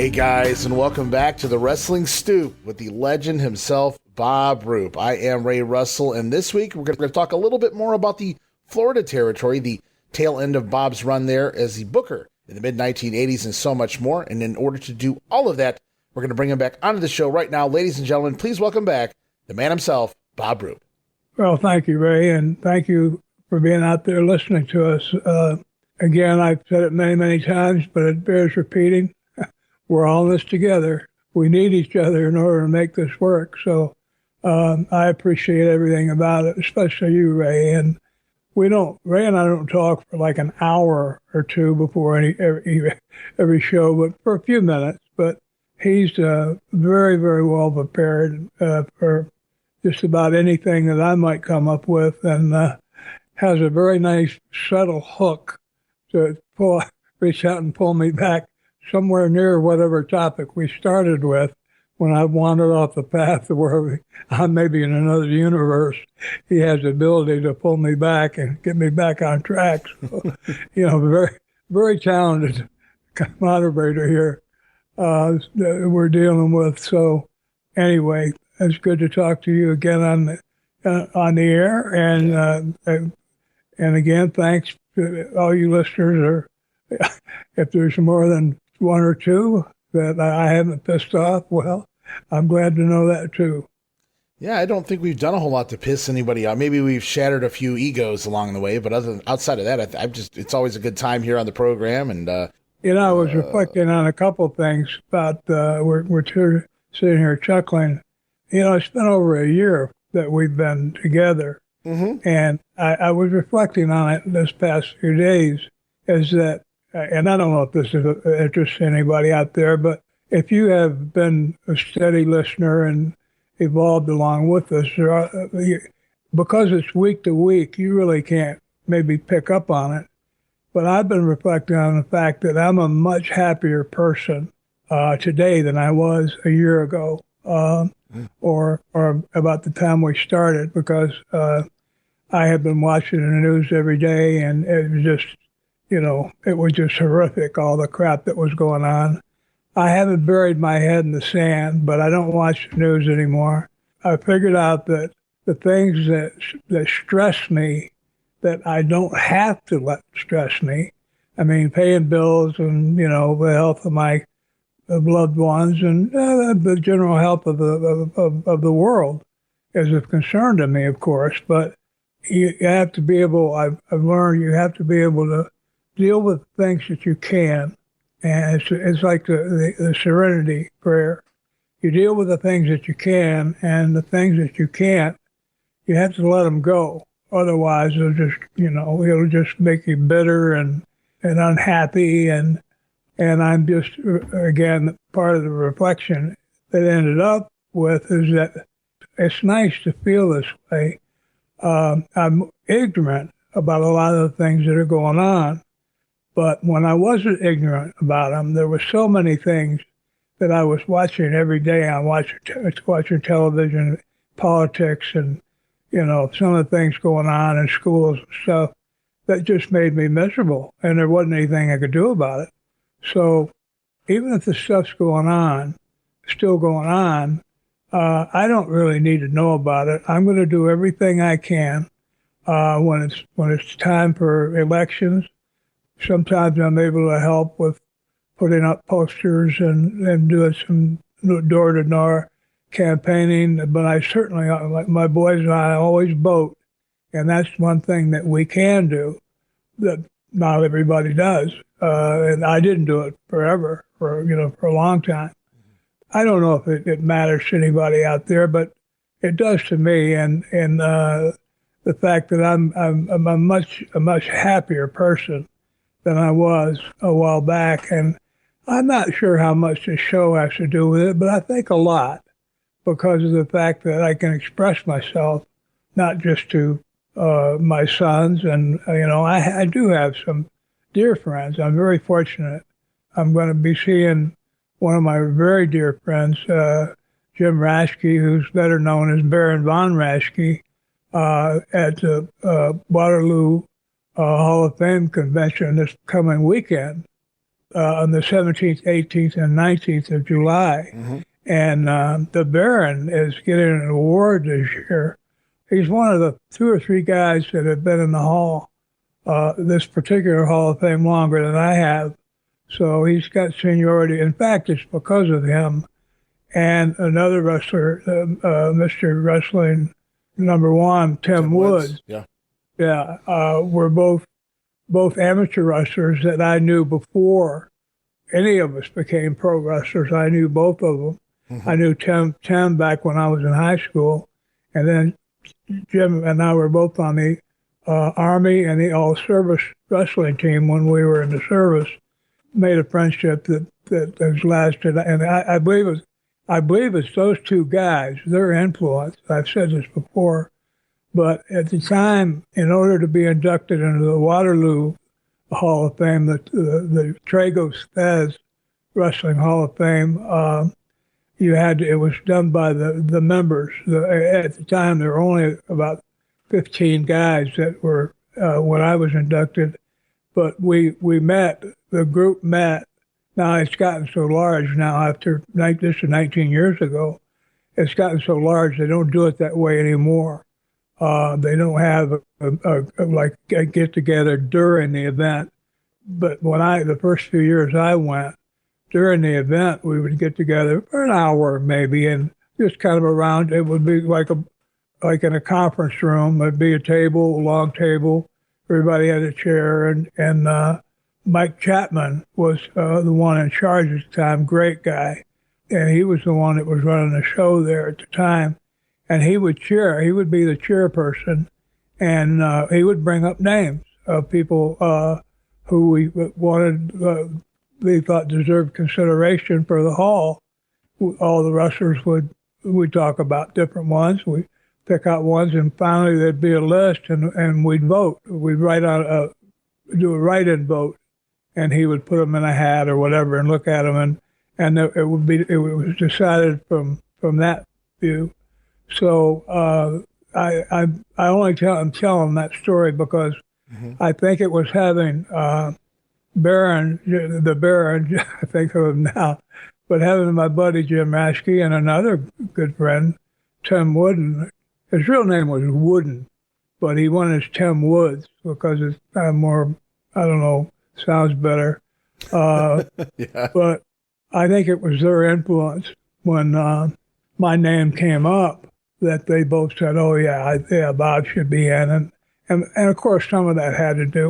Hey guys, and welcome back to the Wrestling Stoop with the legend himself, Bob Roop. I am Ray Russell, and this week we're going to talk a little bit more about the Florida territory, the tail end of Bob's run there as the booker in the mid-1980s, and so much more. And in order to do all of that, we're going to bring him back onto the show right now. Ladies and gentlemen, please welcome back the man himself, Bob Roop. Well, thank you, Ray, and thank you for being out there listening to us. Again, I've said it many, many times, but it bears repeating. We're all in this together. We need each other in order to make this work. So I appreciate everything about it, especially you, Ray. And Ray and I don't talk for like an hour or two before every show, but for a few minutes. But he's very, very well prepared for just about anything that I might come up with, and has a very nice, subtle hook to reach out and pull me back somewhere near whatever topic we started with. When I wandered off the path where I'm maybe in another universe, he has the ability to pull me back and get me back on track. So, very, very talented moderator here that we're dealing with. So anyway, it's good to talk to you again on the air. And again, thanks to all you listeners. If there's more than one or two that I haven't pissed off, well, I'm glad to know that too. Yeah, I don't think we've done a whole lot to piss anybody off. Maybe we've shattered a few egos along the way, but outside of that, it's always a good time here on the program. And I was reflecting on a couple of things about we're sitting here chuckling. It's been over a year that we've been together, and I was reflecting on it this past few days. Is that and I don't know if this is of interest to anybody out there, but if you have been a steady listener and evolved along with us, because it's week to week, you really can't maybe pick up on it. But I've been reflecting on the fact that I'm a much happier person today than I was a year ago, or about the time we started, because I have been watching the news every day, and it was just, it was just horrific, all the crap that was going on. I haven't buried my head in the sand, but I don't watch the news anymore. I figured out that the things that stress me, that I don't have to let stress me, I mean, paying bills and, the health of my loved ones and the general health of the world is of concern to me, of course. But you have to be able, I've learned you have to be able to deal with things that you can, and it's like the serenity prayer. You deal with the things that you can, and the things that you can't, you have to let them go. Otherwise, it'll just make you bitter and unhappy. And I'm just, again, part of the reflection that ended up with is that it's nice to feel this way. I'm ignorant about a lot of the things that are going on. But when I wasn't ignorant about them, there were so many things that I was watching every day. I'm watching television, politics, and, some of the things going on in schools and stuff that just made me miserable. And there wasn't anything I could do about it. So even if the stuff's still going on, I don't really need to know about it. I'm going to do everything I can when it's time for elections. Sometimes I'm able to help with putting up posters and doing some door-to-door campaigning. But I certainly, like my boys and I, always vote. And that's one thing that we can do that not everybody does. And I didn't do it forever, for a long time. I don't know if it matters to anybody out there, but it does to me. And the fact that I'm a much happier person than I was a while back. And I'm not sure how much this show has to do with it, but I think a lot, because of the fact that I can express myself, not just to my sons. And, I do have some dear friends. I'm very fortunate. I'm going to be seeing one of my very dear friends, Jim Raschke, who's better known as Baron von Raschke, at the Waterloo Hall of Fame convention this coming weekend. on the 17th, 18th, and 19th of July. Mm-hmm. And the Baron is getting an award this year. He's one of the 2 or 3 guys that have been in the Hall, this particular Hall of Fame, longer than I have. So he's got seniority. In fact, it's because of him and another wrestler, Mr. Wrestling #1, Tim Woods. Yeah. Yeah, we're both amateur wrestlers that I knew before any of us became pro wrestlers. I knew both of them. Mm-hmm. I knew Tim back when I was in high school, and then Jim and I were both on the Army and the all-service wrestling team when we were in the service. Made a friendship that has lasted, and I believe it's those 2 guys, their influence. I've said this before, but at the time, in order to be inducted into the Waterloo Hall of Fame, the Tragos Thesz Wrestling Hall of Fame, it was done by the members. At the time, there were only about 15 guys that were when I was inducted, but the group met. Now it's gotten so large now after this is 19 years ago. It's gotten so large they don't do it that way anymore. They don't have a get together during the event. But the first few years I went, during the event we would get together for an hour maybe and just kind of around. It would be like in a conference room. It'd be a long table. Everybody had a chair and Mike Chapman was the one in charge at the time, great guy. And he was the one that was running the show there at the time. And he would cheer. He would be the chairperson. And he would bring up names of people who we we thought deserved consideration for the Hall. All the wrestlers we'd talk about different ones. We'd pick out ones, and finally there'd be a list, and we'd vote. We'd do a write-in vote. And he would put them in a hat or whatever and look at them, and it was decided from that view. So I'm telling that story because I think it was having the Baron, I think of him now, but having my buddy Jim Raschke and another good friend, Tim Wooden. His real name was Wooden, but he wanted his Tim Woods because it's more, I don't know, sounds better. Yeah. But I think it was their influence when my name came up that they both said, oh, yeah, Bob should be in. And of course, some of that had to do,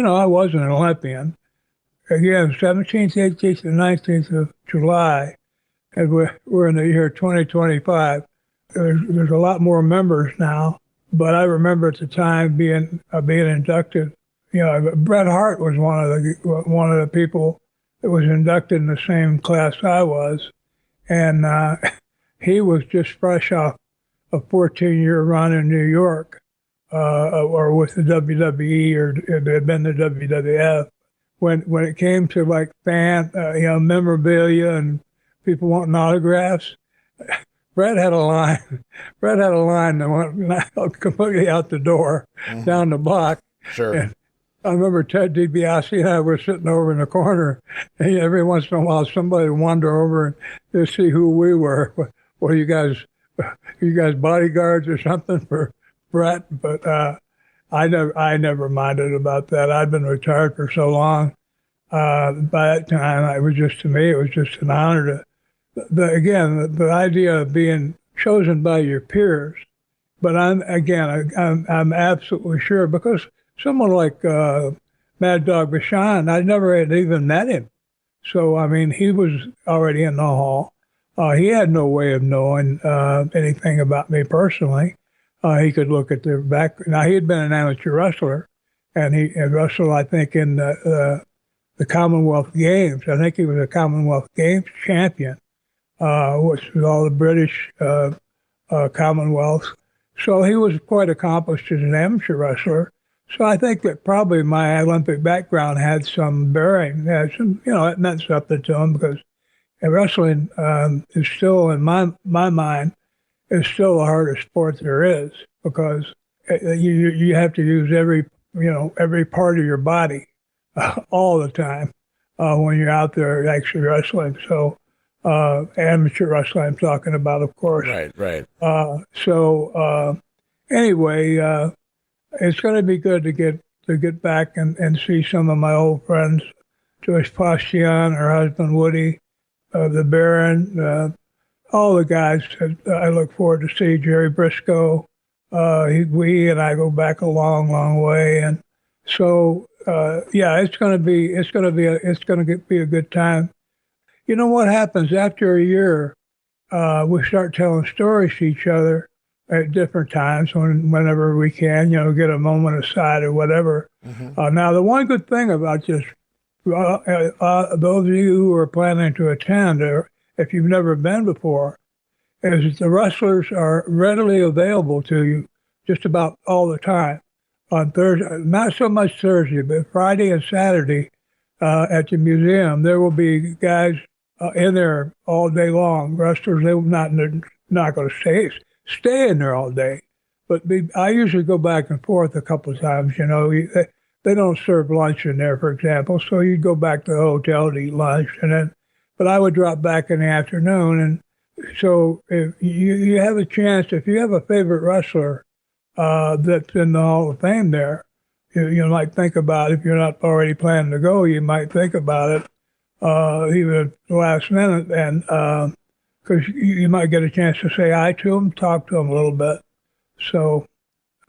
I was an Olympian. Again, 17th, 18th, and 19th of July, and we're in the year 2025. There's a lot more members now, but I remember at the time being inducted. Bret Hart was one of the people that was inducted in the same class I was, and he was just fresh off a 14-year run in New York, or with the WWE, or it had been the WWF. When it came to like fan, memorabilia and people wanting autographs, Bret had a line. Bret had a line that went completely out the door, down the block. Sure. And I remember Ted DiBiase and I were sitting over in the corner, and every once in a while somebody would wander over and see who we were. What are you guys bodyguards or something for Bret? But I never minded about that. I'd been retired for so long. By that time, it was just an honor to. The idea of being chosen by your peers. But I'm absolutely sure because someone like Mad Dog Vachon, I never had even met him. So, I mean, he was already in the Hall. He had no way of knowing anything about me personally. He could look at the back. Now, he had been an amateur wrestler, and he had wrestled, I think, in the Commonwealth Games. I think he was a Commonwealth Games champion, which was all the British Commonwealths. So he was quite accomplished as an amateur wrestler. So I think that probably my Olympic background had some bearing. It meant something to him because wrestling is still, in my mind, is still the hardest sport there is because you have to use every part of your body all the time. when you're out there actually wrestling. So amateur wrestling I'm talking about, of course. Right. Anyway, it's going to be good to get back and see some of my old friends, Joyce Postion, her husband Woody, the Baron, all the guys that I look forward to see. Jerry Briscoe, we and I go back a long, long way, and so it's going to be a good time. You know what happens after a year? We start telling stories to each other at different times whenever we can, get a moment aside or whatever. Mm-hmm. Now, the one good thing about just those of you who are planning to attend, or if you've never been before, is that the wrestlers are readily available to you just about all the time. On Thursday, not so much Thursday, but Friday and Saturday at the museum, there will be guys in there all day long. Wrestlers, they're not going to stay in there all day. But I usually go back and forth a couple of times. They don't serve lunch in there, for example, so you'd go back to the hotel to eat lunch, but I would drop back in the afternoon. And so if you have a chance, if you have a favorite wrestler that's in the Hall of Fame there, you might think about, if you're not already planning to go, you might think about it even at the last minute, and because you might get a chance to say hi to them, talk to them a little bit. So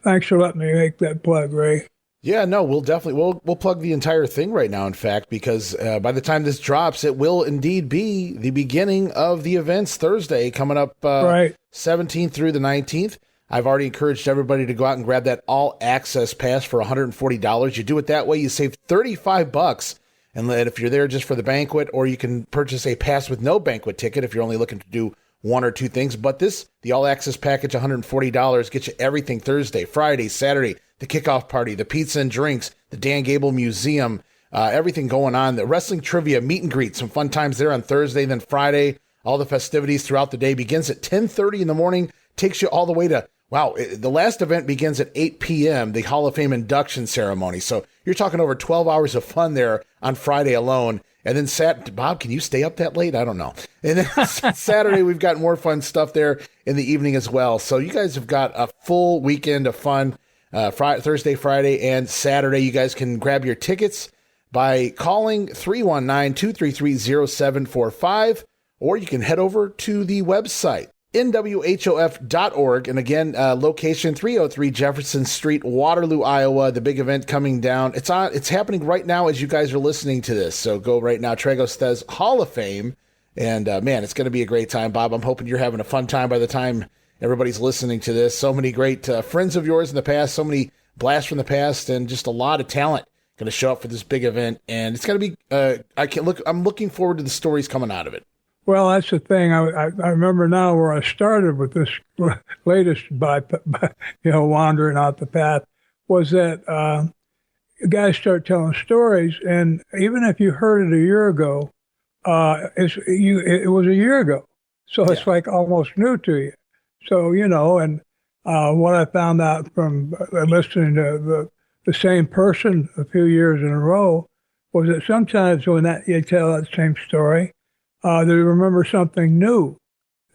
thanks for letting me make that plug, Ray. Yeah, no, we'll plug the entire thing right now, in fact, because by the time this drops, it will indeed be the beginning of the events Thursday, coming up right. 17th through the 19th. I've already encouraged everybody to go out and grab that all-access pass for $140. You do it that way, you save $35. And if you're there just for the banquet, or you can purchase a pass with no banquet ticket if you're only looking to do one or two things. But the all-access package, $140, gets you everything Thursday, Friday, Saturday, the kickoff party, the pizza and drinks, the Dan Gable Museum, everything going on, the wrestling trivia, meet and greet, some fun times there on Thursday. Then Friday, all the festivities throughout the day begins at 10:30 in the morning, takes you all the way to, the last event begins at 8 p.m., the Hall of Fame induction ceremony. So you're talking over 12 hours of fun there on Friday alone. And then Bob, can you stay up that late? I don't know. And then Saturday, we've got more fun stuff there in the evening as well. So you guys have got a full weekend of fun. Thursday, Friday, and Saturday. You guys can grab your tickets by calling 319-233-0745, or you can head over to the website, nwhof.org. And again, location 303 Jefferson Street, Waterloo, Iowa. The big event coming down. It's happening right now as you guys are listening to this. So go right now, Tragos Thesz Hall of Fame. And man, it's going to be a great time, Bob. I'm hoping you're having a fun time by the time everybody's listening to this. So many great friends of yours in the past, so many blasts from the past, and just a lot of talent going to show up for this big event. And it's going to be, I'm looking forward to the stories coming out of it. Well, that's the thing. I remember now where I started with this latest, wandering out the path, was that guys start telling stories. And even if you heard it a year ago, it was a year ago. So it's like almost new to you. So, and what I found out from listening to the same person a few years in a row was that sometimes when you tell that same story, they remember something new.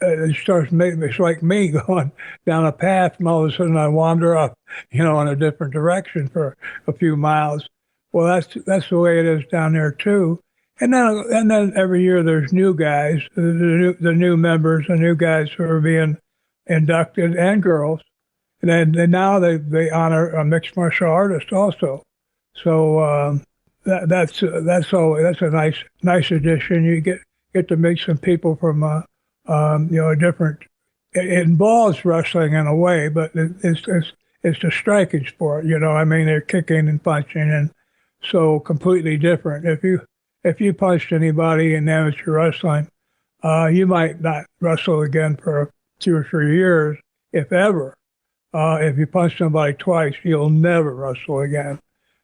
It starts making, it's like me going down a path, and all of a sudden I wander off, in a different direction for a few miles. Well, that's the way it is down there too. And then every year there's new guys, the new members, the new guys who are being inducted, and girls, and then now they honor a mixed martial artist also. So that's a nice addition. You get to meet some people from a different. It involves wrestling in a way, but it's a striking sport. They're kicking and punching, and so completely different. If you punched anybody in amateur wrestling, you might not wrestle again for 2 or 3 years, if ever. If you punch somebody twice, you'll never wrestle again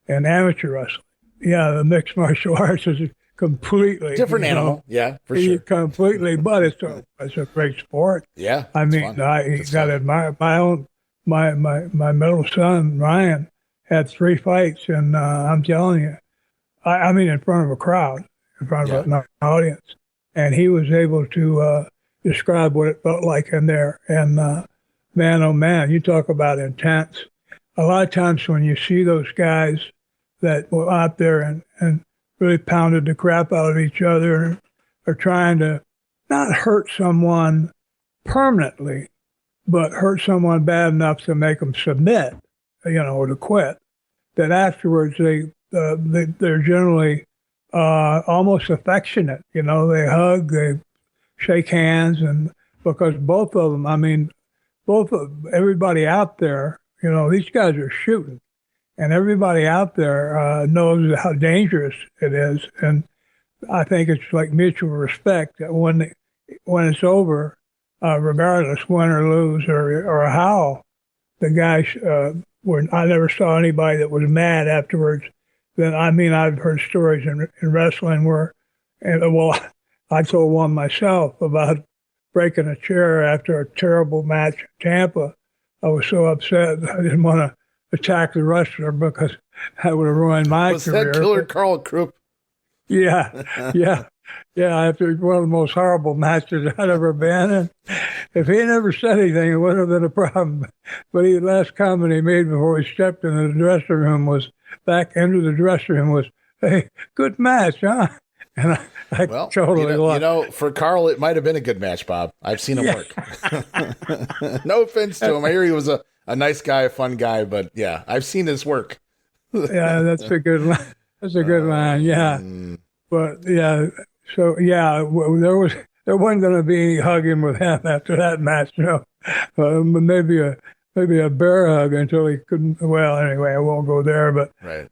in amateur wrestling. Yeah, the mixed martial arts is a completely different animal. Yeah, for sure. Completely, but it's a great sport. Yeah, I mean, I got to admire my middle son Ryan had 3 fights, and I'm telling you, I mean, in front of a crowd, in front of an audience. And he was able to describe what it felt like in there. And man, oh man, you talk about intense. A lot of times when you see those guys that were out there and really pounded the crap out of each other and are trying to not hurt someone permanently, but hurt someone bad enough to make them submit, or to quit, that afterwards they're generally almost affectionate. They hug, they shake hands, and because both of them, everybody out there, these guys are shooting, and everybody out there knows how dangerous it is. And I think it's like mutual respect that when it's over, regardless win or lose or how, the guys I never saw anybody that was mad afterwards. Then I've heard stories in wrestling where, I told one myself about breaking a chair after a terrible match in Tampa. I was so upset I didn't want to attack the wrestler because that would have ruined my career. Was that Killer Carl Krupp? Yeah. After one of the most horrible matches I'd ever been in. If he never said anything, it wouldn't have been a problem. But the last comment he made before he stepped into the dressing room was, "Hey, good match, huh?" And I totally loved for Carl, it might have been a good match, Bob. I've seen him work. No offense to him. I hear he was a nice guy, a fun guy, but yeah, I've seen his work. Yeah, that's a good line. That's a good line, yeah. But yeah, so yeah, there wasn't going to be any hugging with him after that match, maybe a bear hug until he couldn't. Well, anyway, I won't go there. But right.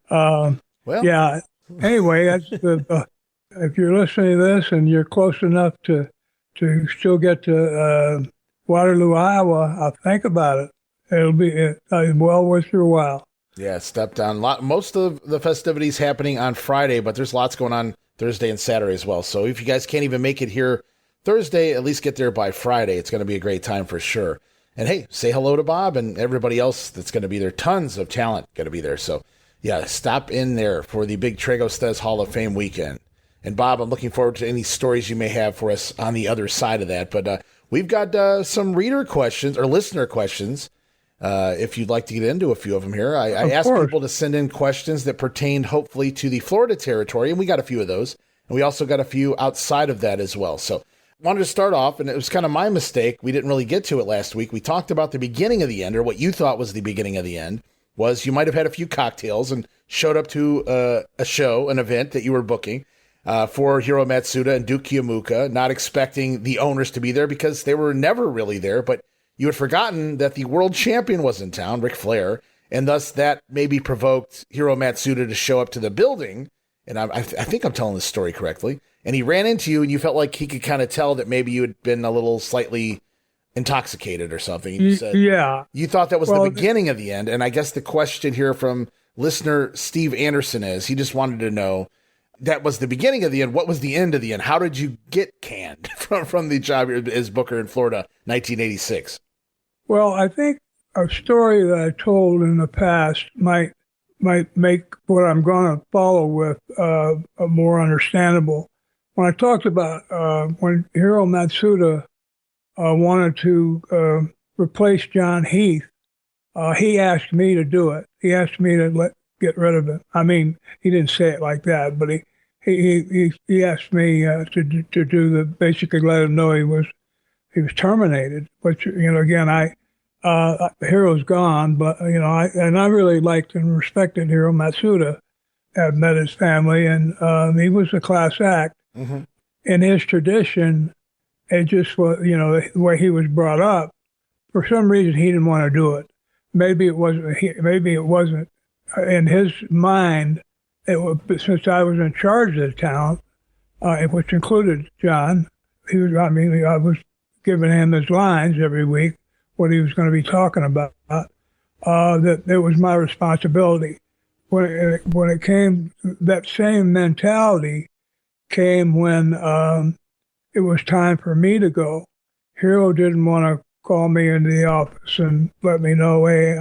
Yeah. Anyway, that's if you're listening to this and you're close enough to still get to Waterloo, Iowa, I'll think about it. It'll be well worth your while. Yeah, step down. Most of the festivities happening on Friday, but there's lots going on Thursday and Saturday as well. So if you guys can't even make it here Thursday, at least get there by Friday. It's going to be a great time for sure. And hey, say hello to Bob and everybody else that's going to be there. Tons of talent going to be there. So yeah, stop in there for the big Tragos Thesz Hall of Fame weekend. And Bob, I'm looking forward to any stories you may have for us on the other side of that. But we've got some reader questions or listener questions. If you'd like to get into a few of them here, I asked people to send in questions that pertained hopefully to the Florida territory, and we got a few of those. And we also got a few outside of that as well. So wanted to start off, and it was kind of my mistake. We didn't really get to it last week. We talked about the beginning of the end, or what you thought was the beginning of the end, was you might have had a few cocktails and showed up to a show, an event that you were booking for Hiro Matsuda and Duke Kiyomuka, not expecting the owners to be there because they were never really there, but you had forgotten that the world champion was in town, Ric Flair, and thus that maybe provoked Hiro Matsuda to show up to the building, and I think I'm telling this story correctly, and he ran into you, and you felt like he could kind of tell that maybe you had been a little slightly intoxicated or something. You said, yeah. You thought that was the beginning of the end, and I guess the question here from listener Steve Anderson is, he just wanted to know, that was the beginning of the end. What was the end of the end? How did you get canned from the job as booker in Florida, 1986? Well, I think a story that I told in the past might make what I'm going to follow with more understandable. When I talked about when Hiro Matsuda wanted to replace John Heath, he asked me to do it. He asked me to get rid of it. I mean, he didn't say it like that, but he asked me to do basically let him know he was terminated. Which again, Hiro's gone, but I really liked and respected Hiro Matsuda. I've met his family, and he was a class act. Mm-hmm. In his tradition, it just was the way he was brought up. For some reason, he didn't want to do it. Maybe it wasn't. In his mind, since I was in charge of the town, which included John, I was giving him his lines every week, what he was going to be talking about, that it was my responsibility. When it came, that same mentality came when it was time for me to go. Hiro didn't want to call me into the office and let me know, hey,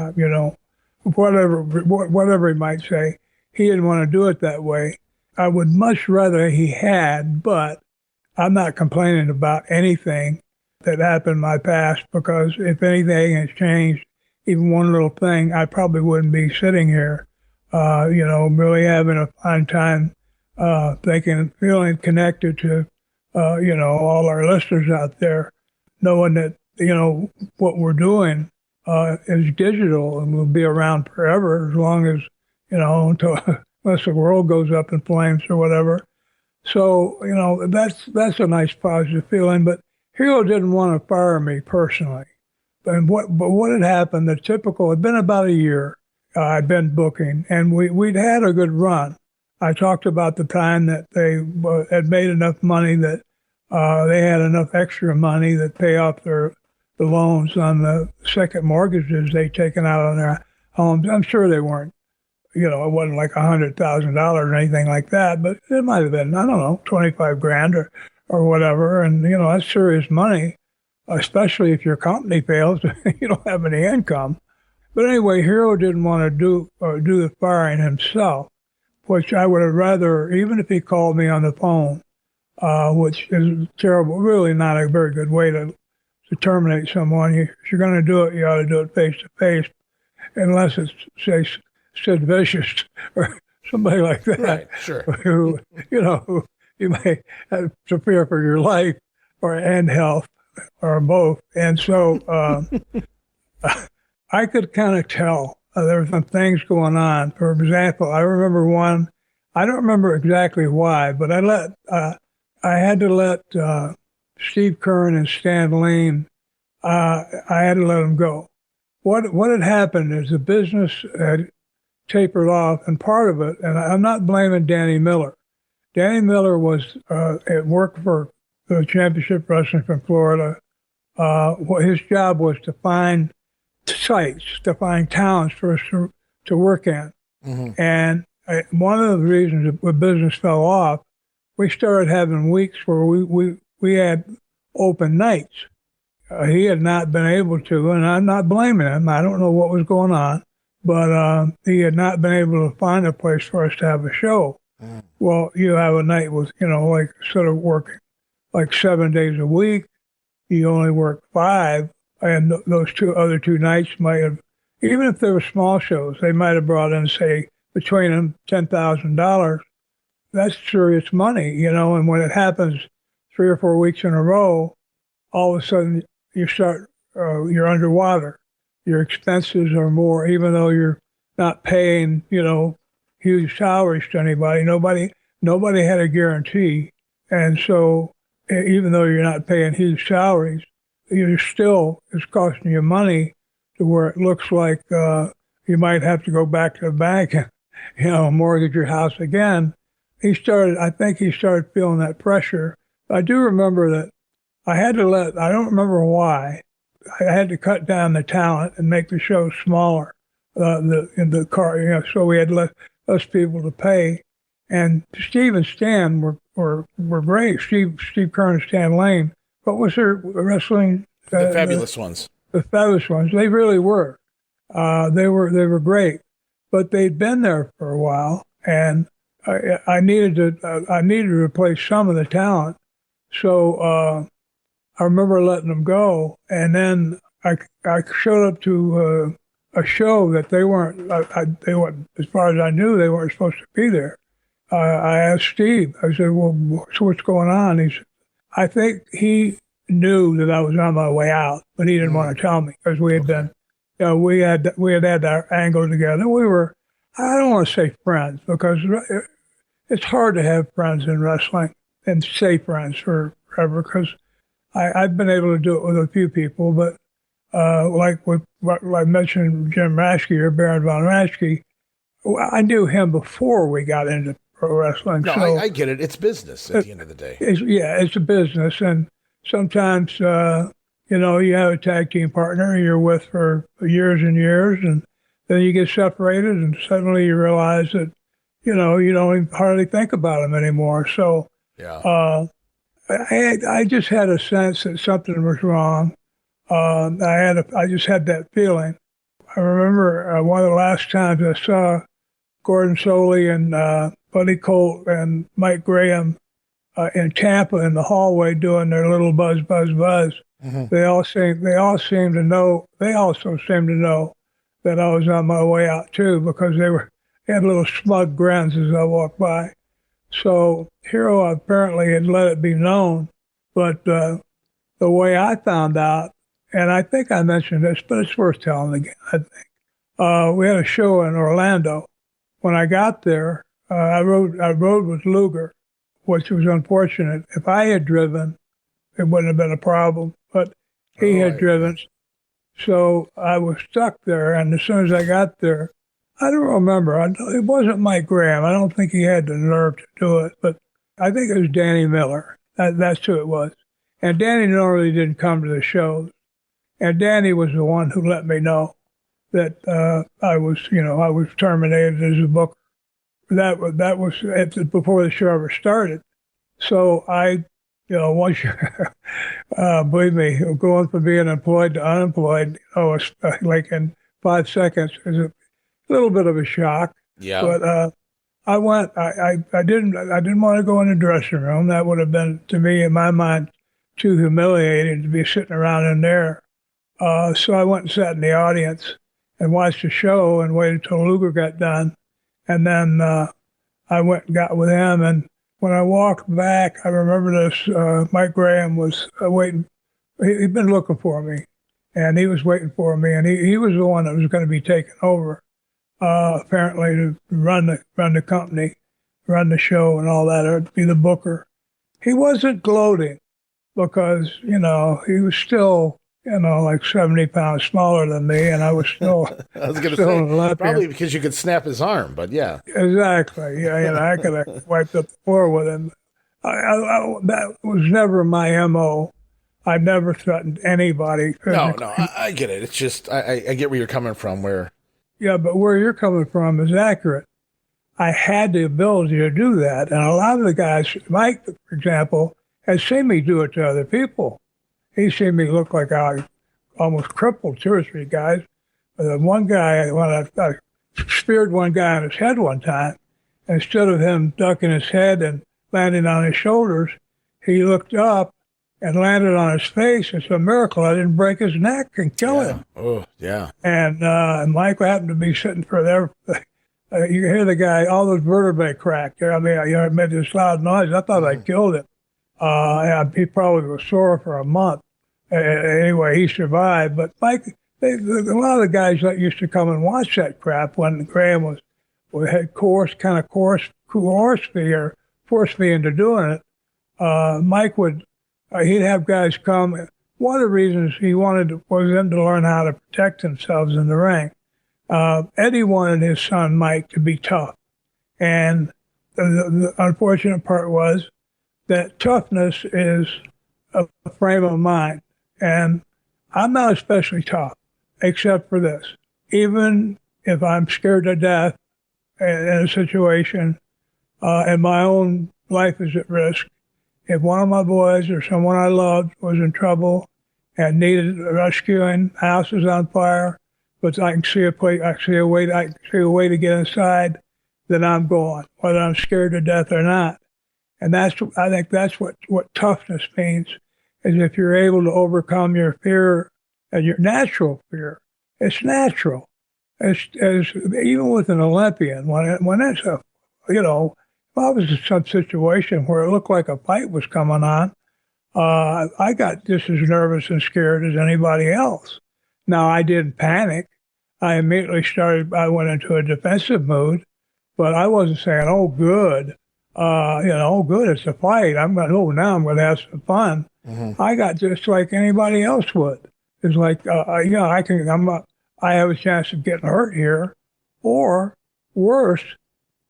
whatever he might say. He didn't want to do it that way. I would much rather he had, but I'm not complaining about anything that happened in my past, because if anything has changed, even one little thing, I probably wouldn't be sitting here, really having a fun time, feeling connected to, all our listeners out there, knowing that, what we're doing is digital and will be around forever, as long as, unless the world goes up in flames or whatever. So, that's a nice positive feeling. But Hero didn't want to fire me personally. But what had happened, the typical, it'd been about a year I'd been booking, and we'd had a good run. I talked about the time that they had made enough money that they had enough extra money that pay off the loans on the second mortgages they'd taken out on their homes. I'm sure they weren't, it wasn't like $100,000 or anything like that, but it might have been, I don't know, 25 grand or whatever. And, that's serious money, especially if your company fails, you don't have any income. But anyway, Hero didn't want to do the firing himself, which I would have rather, even if he called me on the phone, which is terrible, really not a very good way to terminate someone. If you're going to do it, you ought to do it face to face, unless it's, say, Sid Vicious or somebody like that. Right, sure. Who, you may have to fear for your life and health or both. And so I could kind of tell there were some things going on. For example, I remember one, I don't remember exactly why, but I had to let Steve Kern and Stan Lane, I had to let them go. What had happened is the business had tapered off, and part of it, and I'm not blaming Danny Miller. Danny Miller was at work for the Championship Wrestling from Florida. His job was to find sites, to find towns for us to work in. Mm-hmm. And one of the reasons that the business fell off, we started having weeks where we had open nights. He had not been able to, and I'm not blaming him. I don't know what was going on, but he had not been able to find a place for us to have a show. Mm. Well, you have a night with, like sort of working like 7 days a week. You only work 5, and those other two nights might have, even if they were small shows, they might have brought in, say, between them $10,000. That's serious money, and when it happens 3 or 4 weeks in a row, all of a sudden you're underwater. Your expenses are more, even though you're not paying, huge salaries to anybody. Nobody had a guarantee. And so even though you're not paying huge salaries, it's costing you money to where it looks like you might have to go back to the bank and, mortgage your house again. I think he started feeling that pressure. I do remember that I don't remember why, I had to cut down the talent and make the show smaller, in the car, so we had less people to pay. And Steve and Stan were great. Steve Kern and Stan Lane. What was their wrestling? The Fabulous Ones. The Fabulous Ones. They really were. They were great, but they'd been there for a while, and I needed to replace some of the talent. So I remember letting them go, and then I showed up to a show that they weren't, as far as I knew, they weren't supposed to be there. I asked Steve, I said, well, so what's going on? He said, I think he knew that I was on my way out, but he didn't want to tell me, because we had been, we had our angle together. We were, I don't want to say friends, because it's hard to have friends in wrestling and stay friends forever, because I've been able to do it with a few people, but like with what I mentioned, Jim Raschke or Baron von Raschke, I knew him before we got into pro wrestling. No, so I get it. It's business at the end of the day. It's a business, and sometimes you have a tag team partner you're with for years and years, and then you get separated, and suddenly you realize that you don't even hardly think about them anymore. So yeah. I just had a sense that something was wrong. I just had that feeling. I remember one of the last times I saw Gordon Soley and Buddy Colt and Mike Graham in Tampa in the hallway doing their little buzz, buzz, buzz. Mm-hmm. They all seemed to know. They also seemed to know that I was on my way out too, because they had little smug grins as I walked by. So Hero apparently had let it be known, but the way I found out, and I think I mentioned this, but it's worth telling again, I think. We had a show in Orlando. When I got there, I rode with Luger, which was unfortunate. If I had driven, it wouldn't have been a problem, but he had driven. So I was stuck there, and as soon as I got there, I don't remember. It wasn't Mike Graham. I don't think he had the nerve to do it, but I think it was Danny Miller. That's who it was. And Danny normally didn't come to the shows. And Danny was the one who let me know that I was terminated as a booker. That was before the show ever started. So once you, believe me, going from being employed to unemployed, it's like in 5 seconds is a little bit of a shock. Yeah. But I went. I didn't want to go in the dressing room. That would have been, to me, in my mind, too humiliating to be sitting around in there. So I went and sat in the audience and watched the show and waited till Luger got done. And then I went and got with him. And when I walked back, I remember this, Mike Graham was waiting. He'd been looking for me, and he was waiting for me. And he was the one that was going to be taken over, apparently, to run the company, run the show and all that, or to be the booker. He wasn't gloating because, he was still, like 70 pounds smaller than me, and I was still. I was going to say, probably because you could snap his arm, but yeah. Exactly. Yeah, I could have wiped up the floor with him. That was never my MO. I never threatened anybody. No, I get it. It's just, I get where you're coming from. Yeah, but where you're coming from is accurate. I had the ability to do that, and a lot of the guys, Mike, for example, has seen me do it to other people. He's seen me look like I almost crippled 2 or 3 guys. One guy, when I speared one guy on his head one time, instead of him ducking his head and landing on his shoulders, he looked up and landed on his face. It's a miracle I didn't break his neck and kill him. Oh, yeah. And Mike happened to be sitting for there. You can hear the guy, all those vertebrae cracked. I mean, it made this loud noise. I thought I killed him. He probably was sore for a month. Anyway, he survived. But Mike, a lot of the guys that used to come and watch that crap when Graham had coerced me or forced me into doing it. Mike he'd have guys come. One of the reasons he wanted was them to learn how to protect themselves in the ring. Eddie wanted his son Mike to be tough, and the unfortunate part was that toughness is a frame of mind. And I'm not especially tough, except for this. Even if I'm scared to death in a situation and my own life is at risk, if one of my boys or someone I loved was in trouble and needed rescuing, house is on fire, but I can see a way to get inside, then I'm going, whether I'm scared to death or not. And I think that's what toughness means. Is if you're able to overcome your fear and your natural fear. It's natural. As even with an Olympian, when it's if I was in some situation where it looked like a fight was coming on, I got just as nervous and scared as anybody else. Now, I didn't panic. I went into a defensive mood, but I wasn't saying, oh, good. Good, it's a fight. Now I'm going to have some fun. Mm-hmm. I got just like anybody else would. It's like, I have a chance of getting hurt here, or worse,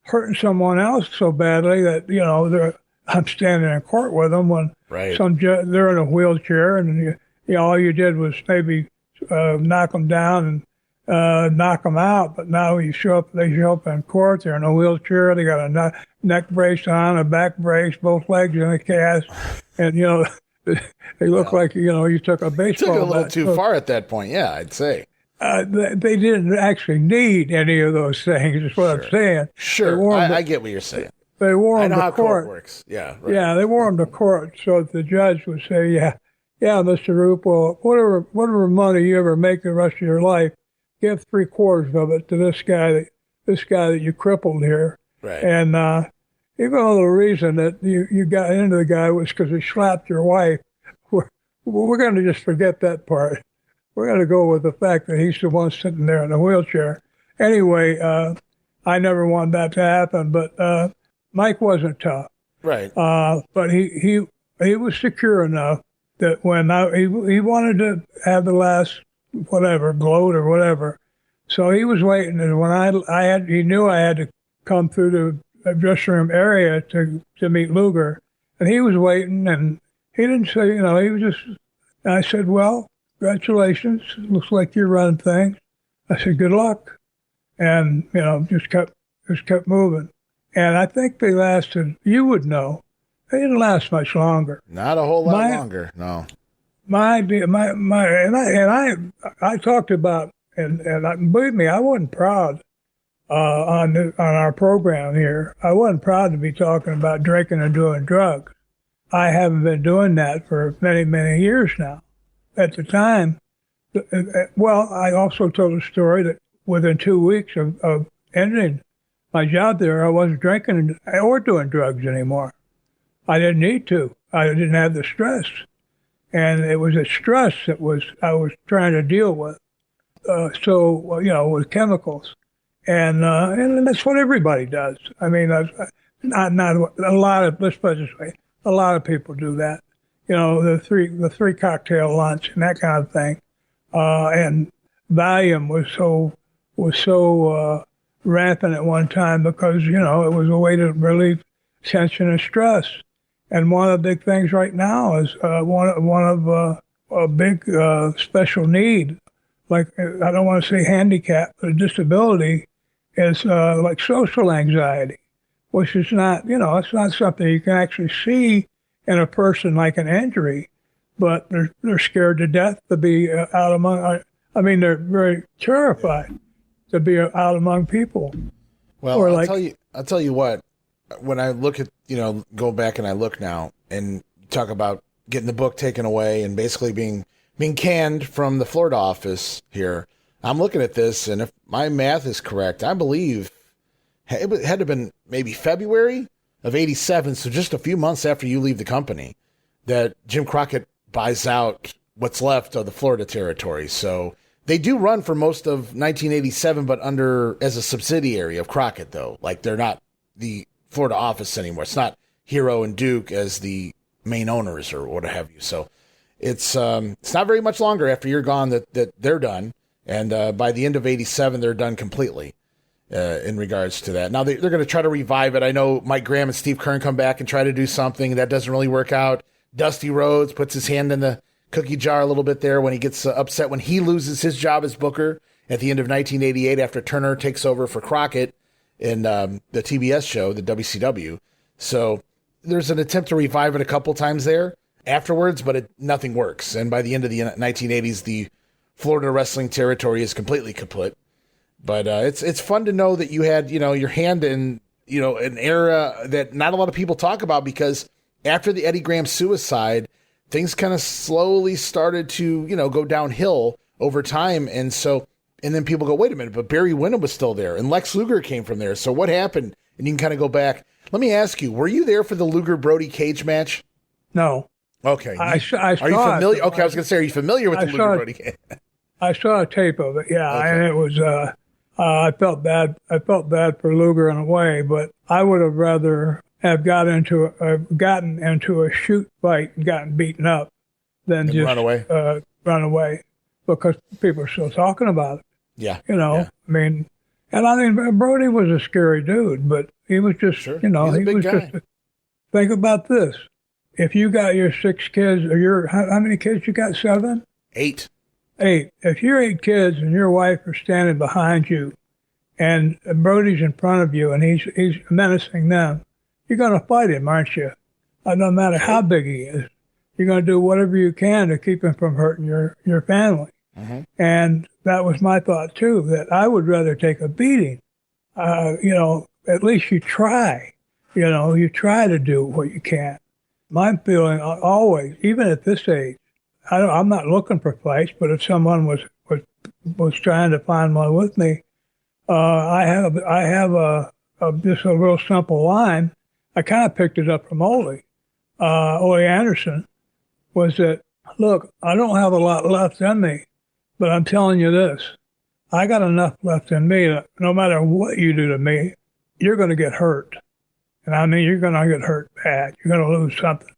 hurting someone else so badly that, I'm standing in court with them when they're in a wheelchair and, all you did was maybe knock them down and knock them out. But now they show up in court, they're in a wheelchair, they got a neck brace on, a back brace, both legs in a cast, and, they look like, you took a baseball. Took it a little too far at that point, yeah, I'd say. They didn't actually need any of those things, is what I'm saying. Sure, I get what you're saying. They wore them I know how to court. court works. Yeah, right. Yeah, they wore them to court, so that the judge would say, yeah, Mr. Roop, well, whatever money you ever make the rest of your life, give 3/4 of it to this guy that you crippled here. Right. And even though the reason that you got into the guy was because he slapped your wife, we're going to just forget that part. We're going to go with the fact that he's the one sitting there in the wheelchair. Anyway, I never wanted that to happen, but Mike wasn't tough. Right. But he was secure enough that when he wanted to have the last whatever gloat or whatever, so he was waiting. And when he knew I had to come through the dressing room area to meet Luger, and he was waiting, and he didn't say, he was just. And I said, well, congratulations. Looks like you're running things. I said, good luck, and just kept moving. And I think they lasted. You would know. They didn't last much longer. Not a whole lot longer. No. My idea, and I talked about, and believe me, I wasn't proud on our program here. I wasn't proud to be talking about drinking and doing drugs. I haven't been doing that for many, many years now. At the time, well, I also told a story that within 2 weeks of ending my job there, I wasn't drinking or doing drugs anymore. I didn't need to. I didn't have the stress. And it was the stress that I was trying to deal with. With chemicals. And that's what everybody does. I mean, not a lot of, let's put it this way, a lot of people do that. The three cocktail lunch and that kind of thing. And Valium was so rampant at one time because, it was a way to relieve tension and stress. And one of the big things right now is one of a big special need, like I don't want to say handicap, but a disability, is like social anxiety, which is not, it's not something you can actually see in a person like an injury, but they're scared to death to be out among. They're very terrified to be out among people. Well, I'll tell you what. When I look at, go back and I look now and talk about getting the book taken away and basically being canned from the Florida office here, I'm looking at this, and if my math is correct, I believe it had to have been maybe February of '87, so just a few months after you leave the company, that Jim Crockett buys out what's left of the Florida territory. So they do run for most of 1987, but as a subsidiary of Crockett, though. Like, they're not the Florida office anymore. It's not Hero and Duke as the main owners or what have you. So it's not very much longer after you're gone that they're done. And by the end of '87, they're done completely in regards to that. Now they're going to try to revive it. I know Mike Graham and Steve Kern come back and try to do something. That doesn't really work out. Dusty Rhodes puts his hand in the cookie jar a little bit there when he gets upset when he loses his job as booker at the end of 1988 after Turner takes over for Crockett in the TBS show, the WCW. So there's an attempt to revive it a couple times there afterwards, but nothing works. And by the end of the 1980s, the Florida wrestling territory is completely kaput. But it's fun to know that you had, your hand in, an era that not a lot of people talk about, because after the Eddie Graham suicide, things kind of slowly started to, go downhill over time. And then people go, wait a minute, but Barry Windham was still there and Lex Luger came from there. So what happened? And you can kind of go back. Let me ask you, were you there for the Luger-Brody cage match? No. Okay. I saw Are you familiar? Okay, I was going to say, are you familiar with the Luger-Brody cage? I saw a tape of it, yeah. Okay. And it was, I felt bad. I felt bad for Luger in a way, but I would have rather have gotten into a shoot fight and gotten beaten up than just run away, because people are still talking about it. Yeah. Yeah. Brody was a scary dude, but he was just, sure. he was guy. Just. Think about this: if you got your 6 kids, or how many kids you got? 7? 8. 8. If your 8 kids and your wife are standing behind you, and Brody's in front of you, and he's menacing them, you're going to fight him, aren't you? No matter how big he is, you're going to do whatever you can to keep him from hurting your family. And that was my thought, too, that I would rather take a beating. At least you try. You try to do what you can. My feeling always, even at this age, I'm not looking for fights, but if someone was trying to find one with me, I have just a real simple line. I kind of picked it up from Ole Anderson, was that, look, I don't have a lot left in me, but I'm telling you this, I got enough left in me that no matter what you do to me, you're going to get hurt. And I mean, you're going to get hurt bad. You're going to lose something.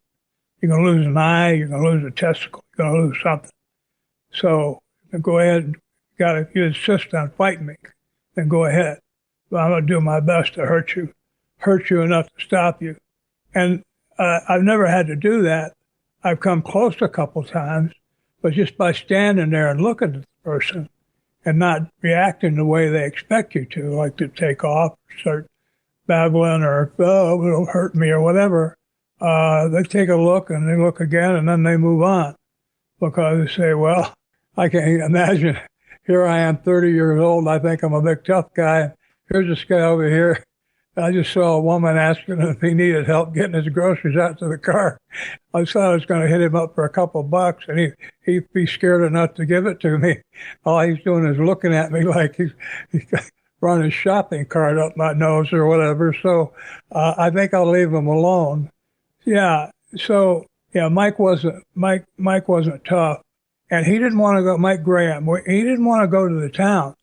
You're going to lose an eye. You're going to lose a testicle. You're going to lose something. So go ahead. If you insist on fighting me, then go ahead. But I'm going to do my best to hurt you enough to stop you. And I've never had to do that. I've come close a couple times, but just by standing there and looking at the person and not reacting the way they expect you to, like to take off or start babbling or, oh, it'll hurt me or whatever, they take a look and they look again and then they move on because they say, well, I can't imagine. Here I am, 30 years old. I think I'm a big tough guy. Here's this guy over here. I just saw a woman asking him if he needed help getting his groceries out to the car. I thought I was going to hit him up for a couple of bucks, and he'd be scared enough to give it to me. All he's doing is looking at me like he's running his shopping cart up my nose or whatever. So I think I'll leave him alone. Yeah. So yeah, Mike wasn't tough, and he didn't want to go. Mike Graham, he didn't want to go to the towns.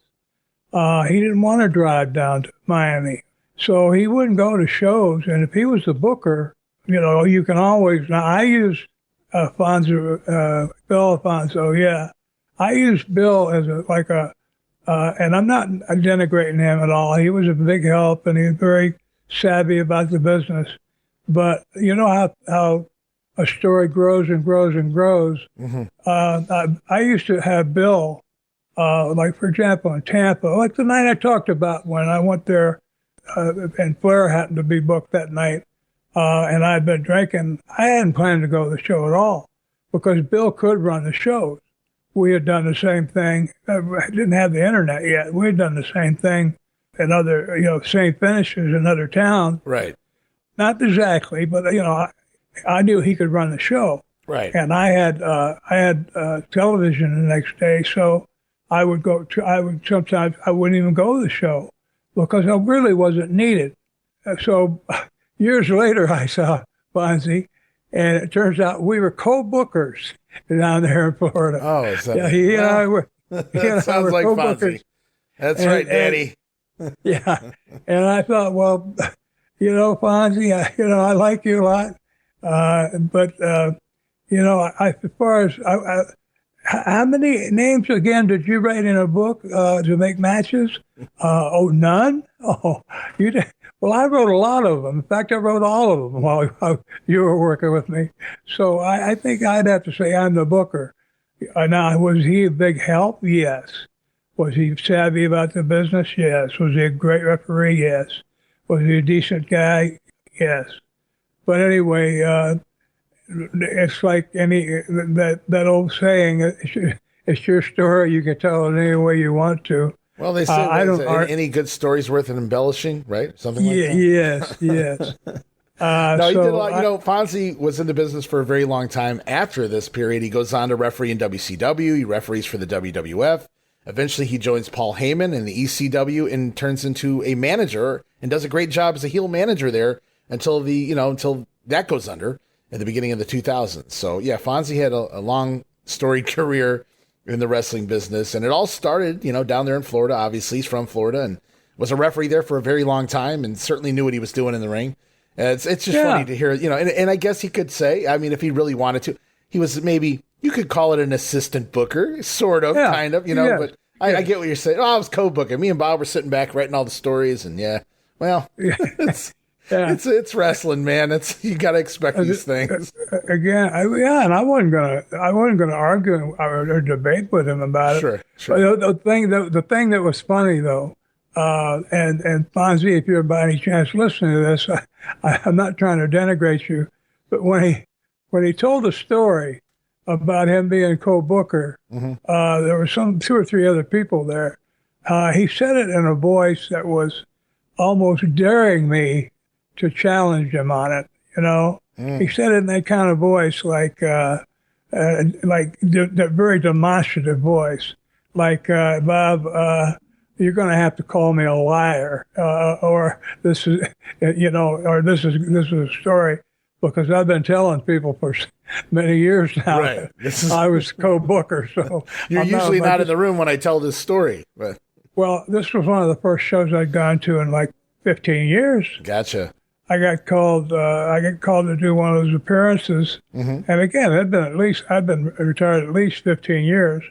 He didn't want to drive down to Miami. So he wouldn't go to shows, and if he was the booker, you can always. Now I use Bill Alfonso. Yeah, I use Bill as and I'm not denigrating him at all. He was a big help, and he was very savvy about the business. But you know how a story grows and grows and grows. Mm-hmm. I used to have Bill, like for example in Tampa, like the night I talked about when I went there. And Flair happened to be booked that night, and I'd been drinking. I hadn't planned to go to the show at all because Bill could run the shows. We had done the same thing. I didn't have the internet yet. We had done the same thing in other, same finishes in other towns. Right. Not exactly, but I knew he could run the show. Right. And I had television the next day, so sometimes I wouldn't even go to the show, because I really wasn't needed. So years later, I saw Fonzie, and it turns out we were co-bookers down there in Florida. Oh, is that? Yeah, he and I were. That sounds like Fonzie. That's right, Daddy. Yeah, and I thought, well, Fonzie, I like you a lot, but as far as how many names again did you write in a book to make matches? None? Oh, you did. Well, I wrote a lot of them. In fact, I wrote all of them while you were working with me. So I think I'd have to say I'm the booker. Now, was he a big help? Yes. Was he savvy about the business? Yes. Was he a great referee? Yes. Was he a decent guy? Yes. But anyway, it's like that old saying, it's your story. You can tell it any way you want to. Well, they say any good story's worth an embellishing, right? Something like that. Yes. No, he did a lot. Fonzie was in the business for a very long time. After this period, he goes on to referee in WCW. He referees for the WWF. Eventually, he joins Paul Heyman in the ECW and turns into a manager and does a great job as a heel manager there until that goes under at the beginning of the 2000s. So, yeah, Fonzie had a long, storied career in the wrestling business, and it all started, down there in Florida. Obviously, he's from Florida and was a referee there for a very long time and certainly knew what he was doing in the ring. It's just funny to hear, and I guess he could say, I mean, if he really wanted to, he was maybe, you could call it an assistant booker, sort of, kind of, but I get what you're saying. I was co-booking. Me and Bob were sitting back writing all the stories, and it's wrestling, man. You got to expect these things. Again, and I wasn't gonna argue or debate with him about it. Sure. But the thing that was funny though, and Fonzie, if you're by any chance listening to this, I'm not trying to denigrate you, but when he told the story about him being co-booker. There were two or three other people there. He said it in a voice that was almost daring me to challenge him on it. He said it in that kind of voice, like that very demonstrative voice, like Bob, you're going to have to call me a liar, or this is, or this is a story, because I've been telling people for many years now. Right. I was co-booker, so you're usually not in the room when I tell this story. But well, this was one of the first shows I'd gone to in like 15 years. Gotcha. I got called to do one of those appearances, and again, I'd been retired at least 15 years.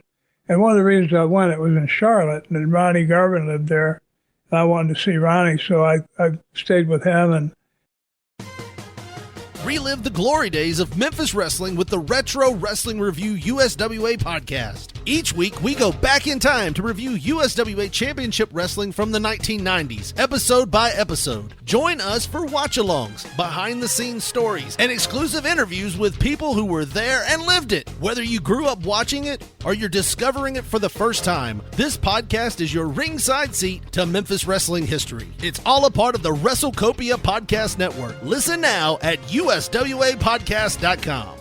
And one of the reasons I went, it was in Charlotte, and Ronnie Garvin lived there. And I wanted to see Ronnie, so I stayed with him. And relive the glory days of Memphis wrestling with the Retro Wrestling Review USWA podcast. Each week, we go back in time to review USWA Championship Wrestling from the 1990s, episode by episode. Join us for watch-alongs, behind-the-scenes stories, and exclusive interviews with people who were there and lived it. Whether you grew up watching it or you're discovering it for the first time, this podcast is your ringside seat to Memphis wrestling history. It's all a part of the WrestleCopia Podcast Network. Listen now at uswapodcast.com.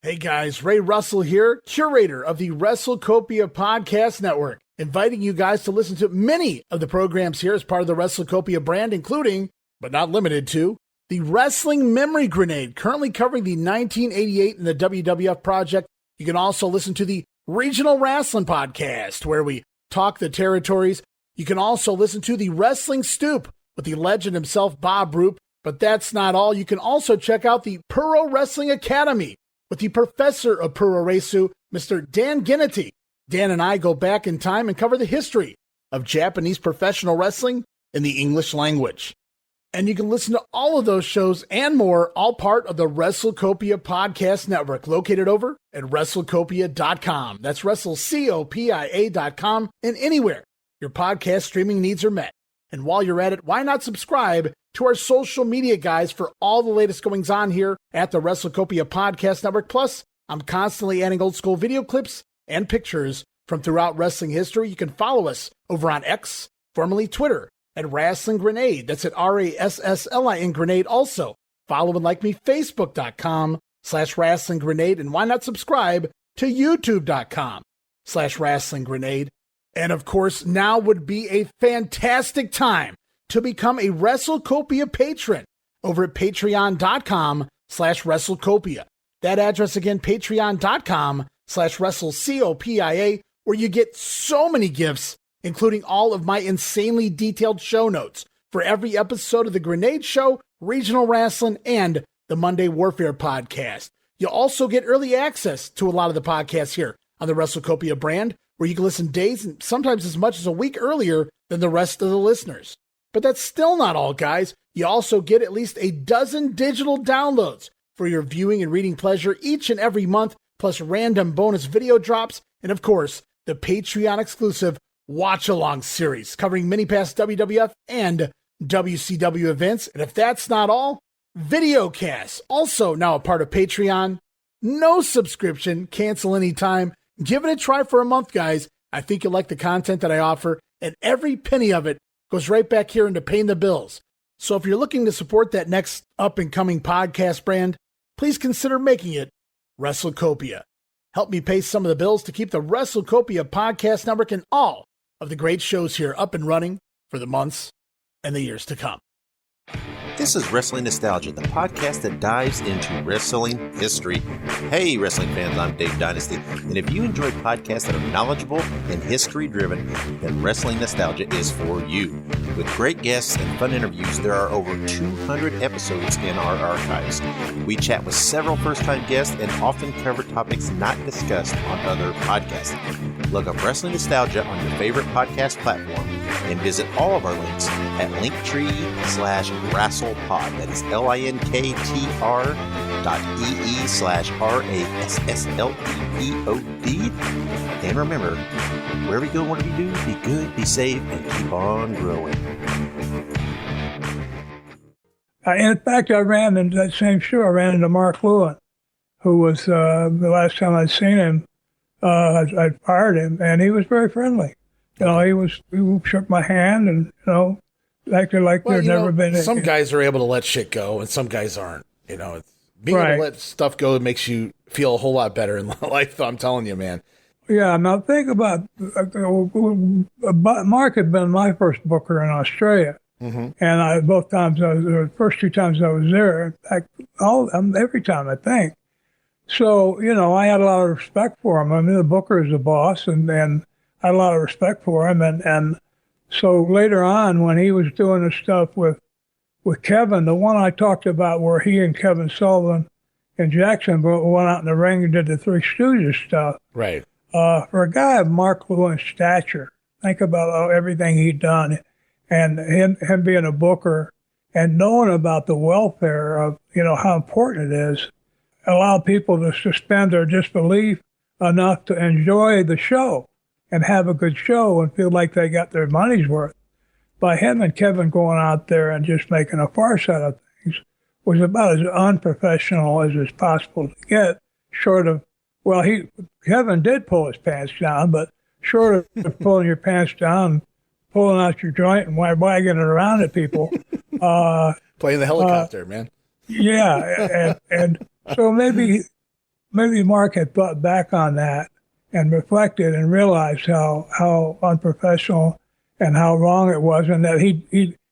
Hey guys, Ray Russell here, curator of the WrestleCopia Podcast Network, inviting you guys to listen to many of the programs here as part of the WrestleCopia brand, including, but not limited to, the Wrestling Memory Grenade, currently covering the 1988 and the WWF project. You can also listen to the Regional Wrestling Podcast, where we talk the territories. You can also listen to the Wrestling Stoop with the legend himself, Bob Roop. But that's not all. You can also check out the Pro Wrestling Academy with the professor of Puroresu, Mr. Dan Ginnity. Dan and I go back in time and cover the history of Japanese professional wrestling in the English language. And you can listen to all of those shows and more, all part of the WrestleCopia Podcast Network, located over at WrestleCopia.com. That's WrestleCopia.com, and anywhere your podcast streaming needs are met. And while you're at it, why not subscribe to our social media guys for all the latest goings on here at the WrestleCopia Podcast Network. Plus, I'm constantly adding old school video clips and pictures from throughout wrestling history. You can follow us over on X, formerly Twitter, at Wrestling Grenade. That's at RASSLIN Grenade. Also, follow and like me, Facebook.com/Wrestling Grenade. And why not subscribe to YouTube.com/Wrestling Grenade. And of course, now would be a fantastic time to become a WrestleCopia patron over at patreon.com/WrestleCopia. That address again, patreon.com/WrestleCopia, where you get so many gifts, including all of my insanely detailed show notes for every episode of The Grenade Show, Regional Wrestling, and the Monday Warfare podcast. You'll also get early access to a lot of the podcasts here on the WrestleCopia brand, where you can listen days and sometimes as much as a week earlier than the rest of the listeners. But that's still not all, guys. You also get at least a dozen digital downloads for your viewing and reading pleasure each and every month, plus random bonus video drops, and of course, the Patreon-exclusive Watch-Along series covering many past WWF and WCW events. And if that's not all, videocasts, also now a part of Patreon. No subscription, cancel anytime. Give it a try for a month, guys. I think you'll like the content that I offer, and every penny of it goes right back here into paying the bills. So if you're looking to support that next up-and-coming podcast brand, please consider making it WrestleCopia. Help me pay some of the bills to keep the WrestleCopia Podcast Network and all of the great shows here up and running for the months and the years to come. This is Wrestling Nostalgia, the podcast that dives into wrestling history. Hey, wrestling fans, I'm Dave Dynasty, and if you enjoy podcasts that are knowledgeable and history-driven, then Wrestling Nostalgia is for you. With great guests and fun interviews, there are over 200 episodes in our archives. We chat with several first-time guests and often cover topics not discussed on other podcasts. Look up Wrestling Nostalgia on your favorite podcast platform and visit all of our links at linktree/WrestlePod. That is linktr.ee/RASSLEPOD. And remember, wherever you go, whatever you do, be good, be safe, and keep on growing. In fact, I ran into that same show. I ran into Mark Lewin, who was the last time I'd seen him. I fired him, and he was very friendly. He shook my hand, and acted like there'd never been. Some guys are able to let shit go, and some guys aren't. It's being able to let stuff go makes you feel a whole lot better in life. I'm telling you, man. Yeah, now think about Mark had been my first booker in Australia, and the first 2 times I was there, in fact, every time I think. So I had a lot of respect for him. I mean, the booker is the boss, and I had a lot of respect for him, and so later on when he was doing the stuff with Kevin, the one I talked about where he and Kevin Sullivan and Jackson went out in the ring and did the Three Stooges stuff. Right. For a guy of Mark Lewin's stature, think about everything he'd done, and him being a booker and knowing about the welfare of how important it is, allow people to suspend their disbelief enough to enjoy the show and have a good show and feel like they got their money's worth. By him and Kevin going out there and just making a farce out of things was about as unprofessional as it's possible to get, short of, Kevin did pull his pants down, but short of pulling your pants down, pulling out your joint and wagging it around at people. Playing the helicopter, man. Yeah, and so maybe Mark had thought back on that and reflected and realized how unprofessional and how wrong it was, and that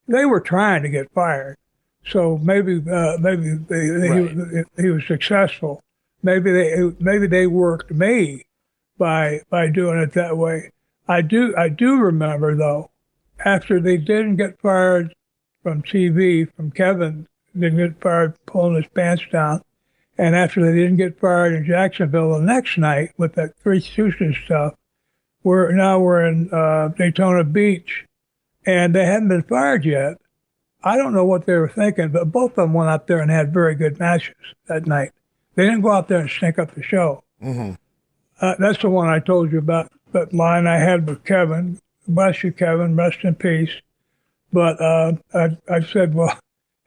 they were trying to get fired. So maybe he was successful. Maybe they worked me by doing it that way. I do remember though, after they didn't get fired from TV, from Kevin didn't get fired pulling his pants down, and after they didn't get fired in Jacksonville the next night with that Three Stooges stuff, we're in Daytona Beach, and they hadn't been fired yet. I don't know what they were thinking, but both of them went out there and had very good matches that night. They didn't go out there and stink up the show. Mm-hmm. That's the one I told you about, that line I had with Kevin. Bless you, Kevin. Rest in peace. But I said, well,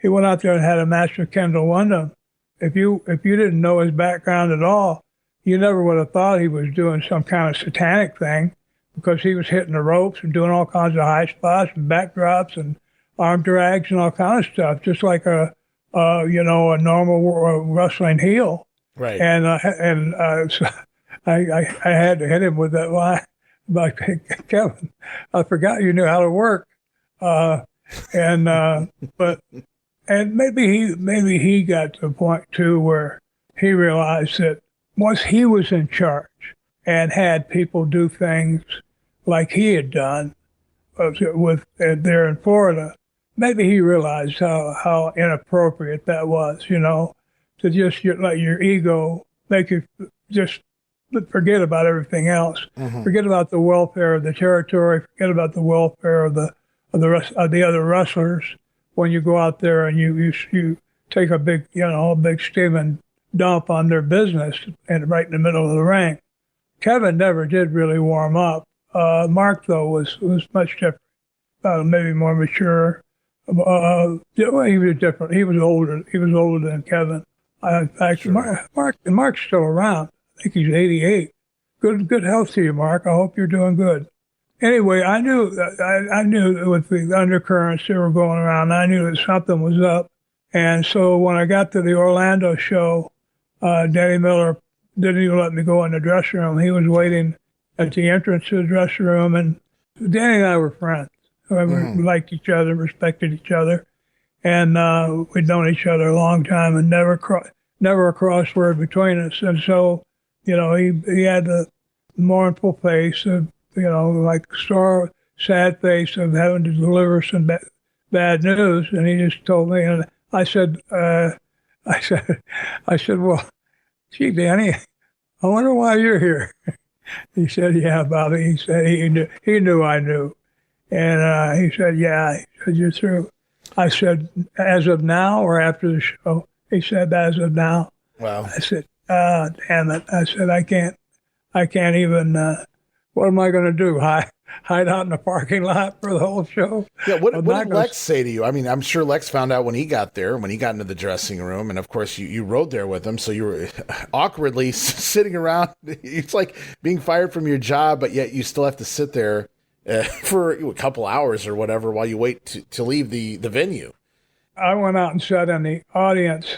he went out there and had a match with Kendall Windham. If you didn't know his background at all, you never would have thought he was doing some kind of satanic thing, because he was hitting the ropes and doing all kinds of high spots and backdrops and arm drags and all kinds of stuff, just like a normal wrestling heel. Right. So I had to hit him with that line about Kevin. I forgot you knew how to work. And maybe he got to the point too where he realized that once he was in charge and had people do things like he had done with there in Florida, maybe he realized how inappropriate that was, to just let your ego make you just forget about everything else, forget about the welfare of the territory, forget about the welfare of the other wrestlers. When you go out there and you take a big steaming dump on their business and right in the middle of the ring. Kevin never did really warm up. Mark though was much different, maybe more mature. He was different. He was older. He was older than Kevin. In fact, sure. Mark's still around. I think he's 88. Good health to you, Mark. I hope you're doing good. Anyway, I knew with the undercurrents that were going around, I knew that something was up. And so when I got to the Orlando show, Danny Miller didn't even let me go in the dressing room. He was waiting at the entrance to the dressing room, and Danny and I were friends. We liked each other, respected each other, and we'd known each other a long time, and never a cross word between us. And so, he had the mournful face of, like sad face of having to deliver some bad news, and he just told me, and I said, well, gee, Danny, I wonder why you're here. He said, yeah, Bobby. He said he knew I knew. And he said, yeah. He said, you're through. I said, as of now or after the show? He said, as of now. Wow. I said, damn it. I said, I can't even, what am I going to do? hide out in the parking lot for the whole show. Yeah, what did Lex say to you? I mean, I'm sure Lex found out when he got there, when he got into the dressing room, and of course you rode there with him, so you were awkwardly sitting around. It's like being fired from your job, but yet you still have to sit there for a couple hours or whatever while you wait to leave the venue. I went out and sat in the audience,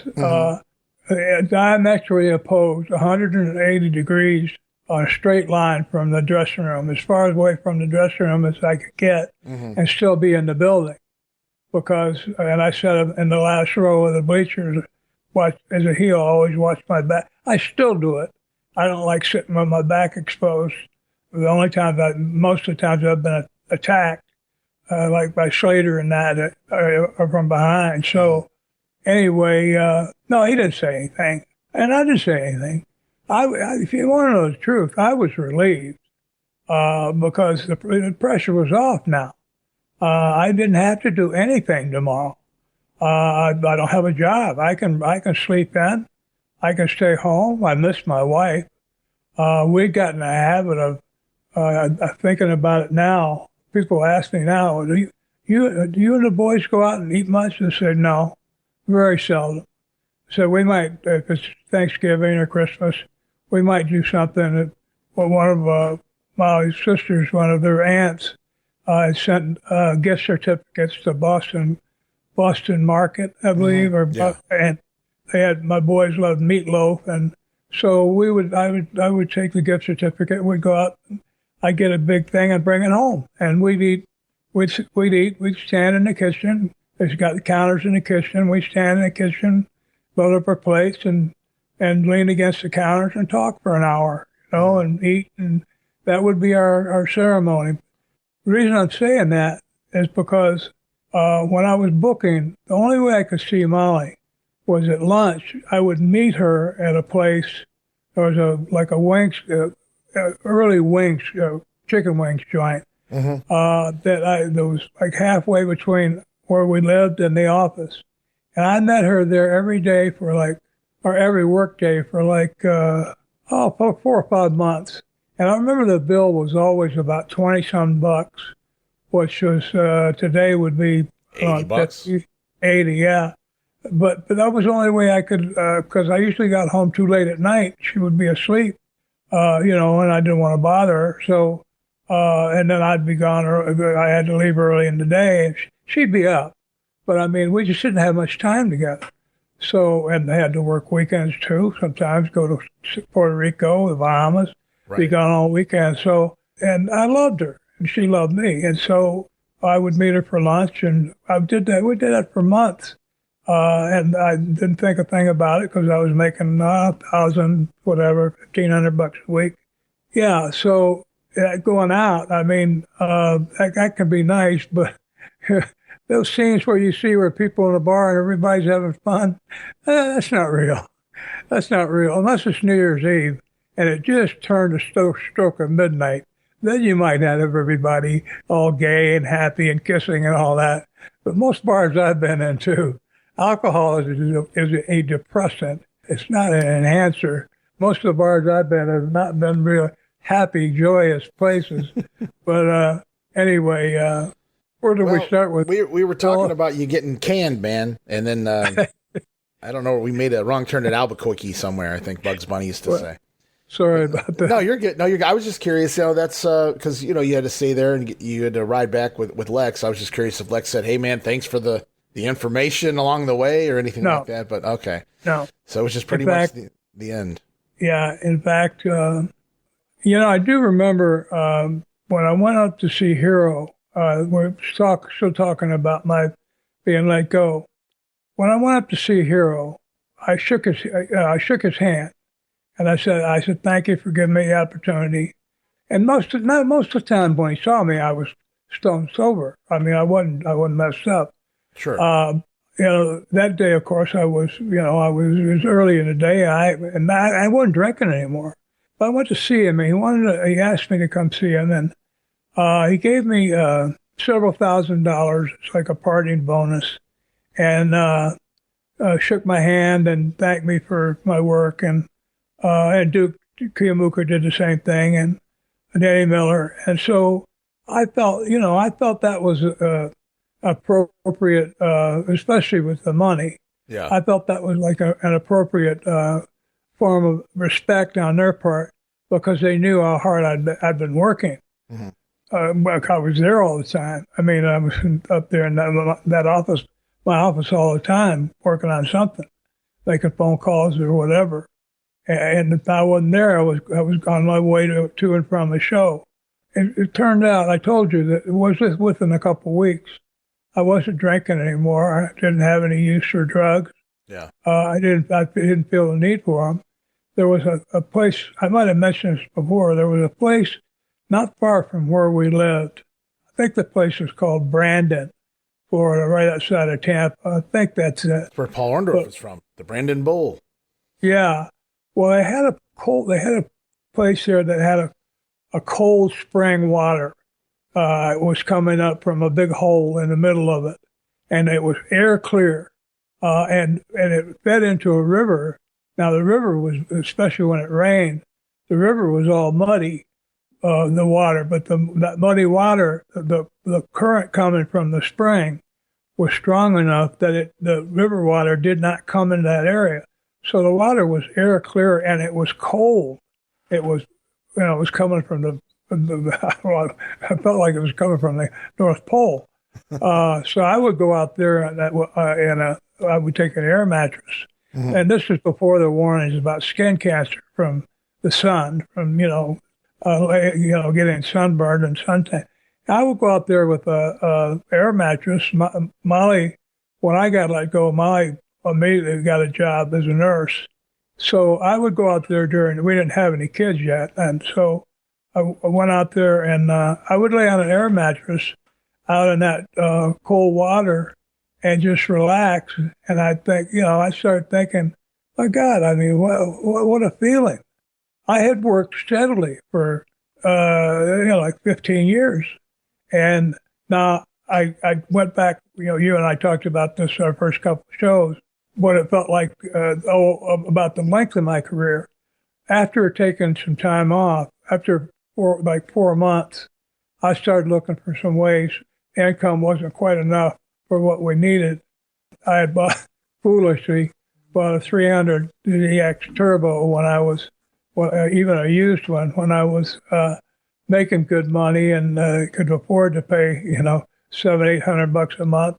diametrically opposed, 180 degrees on a straight line from the dressing room, as far away from the dressing room as I could get, and still be in the building. And I sat in the last row of the bleachers, as a heel, I always watch my back. I still do it. I don't like sitting with my back exposed. Most of the times I've been attacked, like by Slater and that, or from behind. So anyway, no, he didn't say anything, and I didn't say anything. If you want to know the truth, I was relieved because the pressure was off now. I didn't have to do anything tomorrow. I don't have a job. I can sleep in. I can stay home. I miss my wife. We've gotten a habit of thinking about it now. People ask me now, do you and the boys go out and eat much? I said, no, very seldom. So we might, if it's Thanksgiving or Christmas, we might do something. One of my sisters, one of their aunts, sent gift certificates to Boston Market, I believe, and my boys loved meatloaf, and so I would take the gift certificate, we'd go out, I'd get a big thing and bring it home, and we'd eat, we'd stand in the kitchen. There's got the counters in the kitchen. We stand in the kitchen, load up our plates, and lean against the counters and talk for an hour, and eat, and that would be our ceremony. The reason I'm saying that is because when I was booking, the only way I could see Molly was at lunch. I would meet her at a place. There was early wings, chicken wings joint that was like halfway between where we lived and the office. And I met her there every day or every work day for 4 or 5 months. And I remember the bill was always about 20-some bucks, which was today would be $80. 80, yeah. But that was the only way I could, because I usually got home too late at night. She would be asleep, and I didn't want to bother her. So, and then I'd be gone, or I had to leave early in the day, and she'd be up. But I mean, we just didn't have much time together. So, and I had to work weekends too. Sometimes go to Puerto Rico, the Bahamas, be gone all weekend. So, and I loved her, and she loved me. And so I would meet her for lunch, and we did that for months. And I didn't think a thing about it because I was making $1,500 a week. Yeah, so going out, I mean, that can be nice, but those scenes where people in a bar and everybody's having fun, that's not real. That's not real, unless it's New Year's Eve and it just turned to stroke of midnight. Then you might have everybody all gay and happy and kissing and all that. But most bars I've been into, alcohol is a depressant. It's not an enhancer. Most of the bars I've been have not been real happy, joyous places. But anyway, where did we start with? We were talking about you getting canned, man. And then, I don't know, we made a wrong turn at Albuquerque somewhere, I think Bugs Bunny used to say. Sorry about that. No, you're good. No, you're good. I was just curious, that's because, you had to stay there and you had to ride back with Lex. I was just curious if Lex said, hey, man, thanks for the information along the way or anything like that. But okay. No. So it was just pretty much the end. Yeah. In fact, I do remember when I went up to see Hero, we're still talking about my being let go. When I went up to see Hero, I shook his hand. And I said, thank you for giving me the opportunity. And most of the time when he saw me, I was stone sober. I mean, I wasn't messed up. Sure. That day, of course, it was early in the day. I wasn't drinking anymore. But I went to see him, and he asked me to come see him, and he gave me several $1,000s. It's like a parting bonus, and shook my hand and thanked me for my work, and Duke Kiyomuka did the same thing, and Danny Miller. And so I felt that was appropriate, especially with the money. Yeah. I felt that was like an appropriate form of respect on their part because they knew how hard I'd been working. I was there all the time. I mean, I was up there in that office, my office all the time, working on something, making phone calls or whatever. And if I wasn't there, I was on my way to and from the show. It turned out, I told you that it was within a couple of weeks. I wasn't drinking anymore. I didn't have any use for drugs. Yeah. I didn't feel the need for them. There was a place, I might have mentioned this before, there was a place not far from where we lived. I think the place was called Brandon, Florida, right outside of Tampa. I think that's it. That's where Paul Orndorff is from, the Brandon Bowl. Yeah. Well, they had a place there that had a cold spring water. It was coming up from a big hole in the middle of it, and it was air clear, and it fed into a river. Now the river was, especially when it rained, the river was all muddy, the water, but that muddy water, the current coming from the spring was strong enough that the river water did not come in that area. So the water was air clear, and it was cold. It was, it was coming from I felt like it was coming from the North Pole. So I would go out there and I would take an air mattress. And this was before the warnings about skin cancer from the sun, from, getting sunburned and suntan. I would go out there with a air mattress. Molly, when I got let go, Molly immediately got a job as a nurse. So I would go out there we didn't have any kids yet. And so I went out there and I would lay on an air mattress out in that cold water and just relax. And I think, I started thinking, my God, I mean, what a feeling. I had worked steadily for, like 15 years. And now I went back, you and I talked about this our first couple of shows, what it felt like, about the length of my career. After taking some time off, after 4 months, I started looking for some ways. Income wasn't quite enough for what we needed. I had foolishly bought a 300 DX Turbo when I was, even a used one, when I was making good money and could afford to pay, $700-800 a month.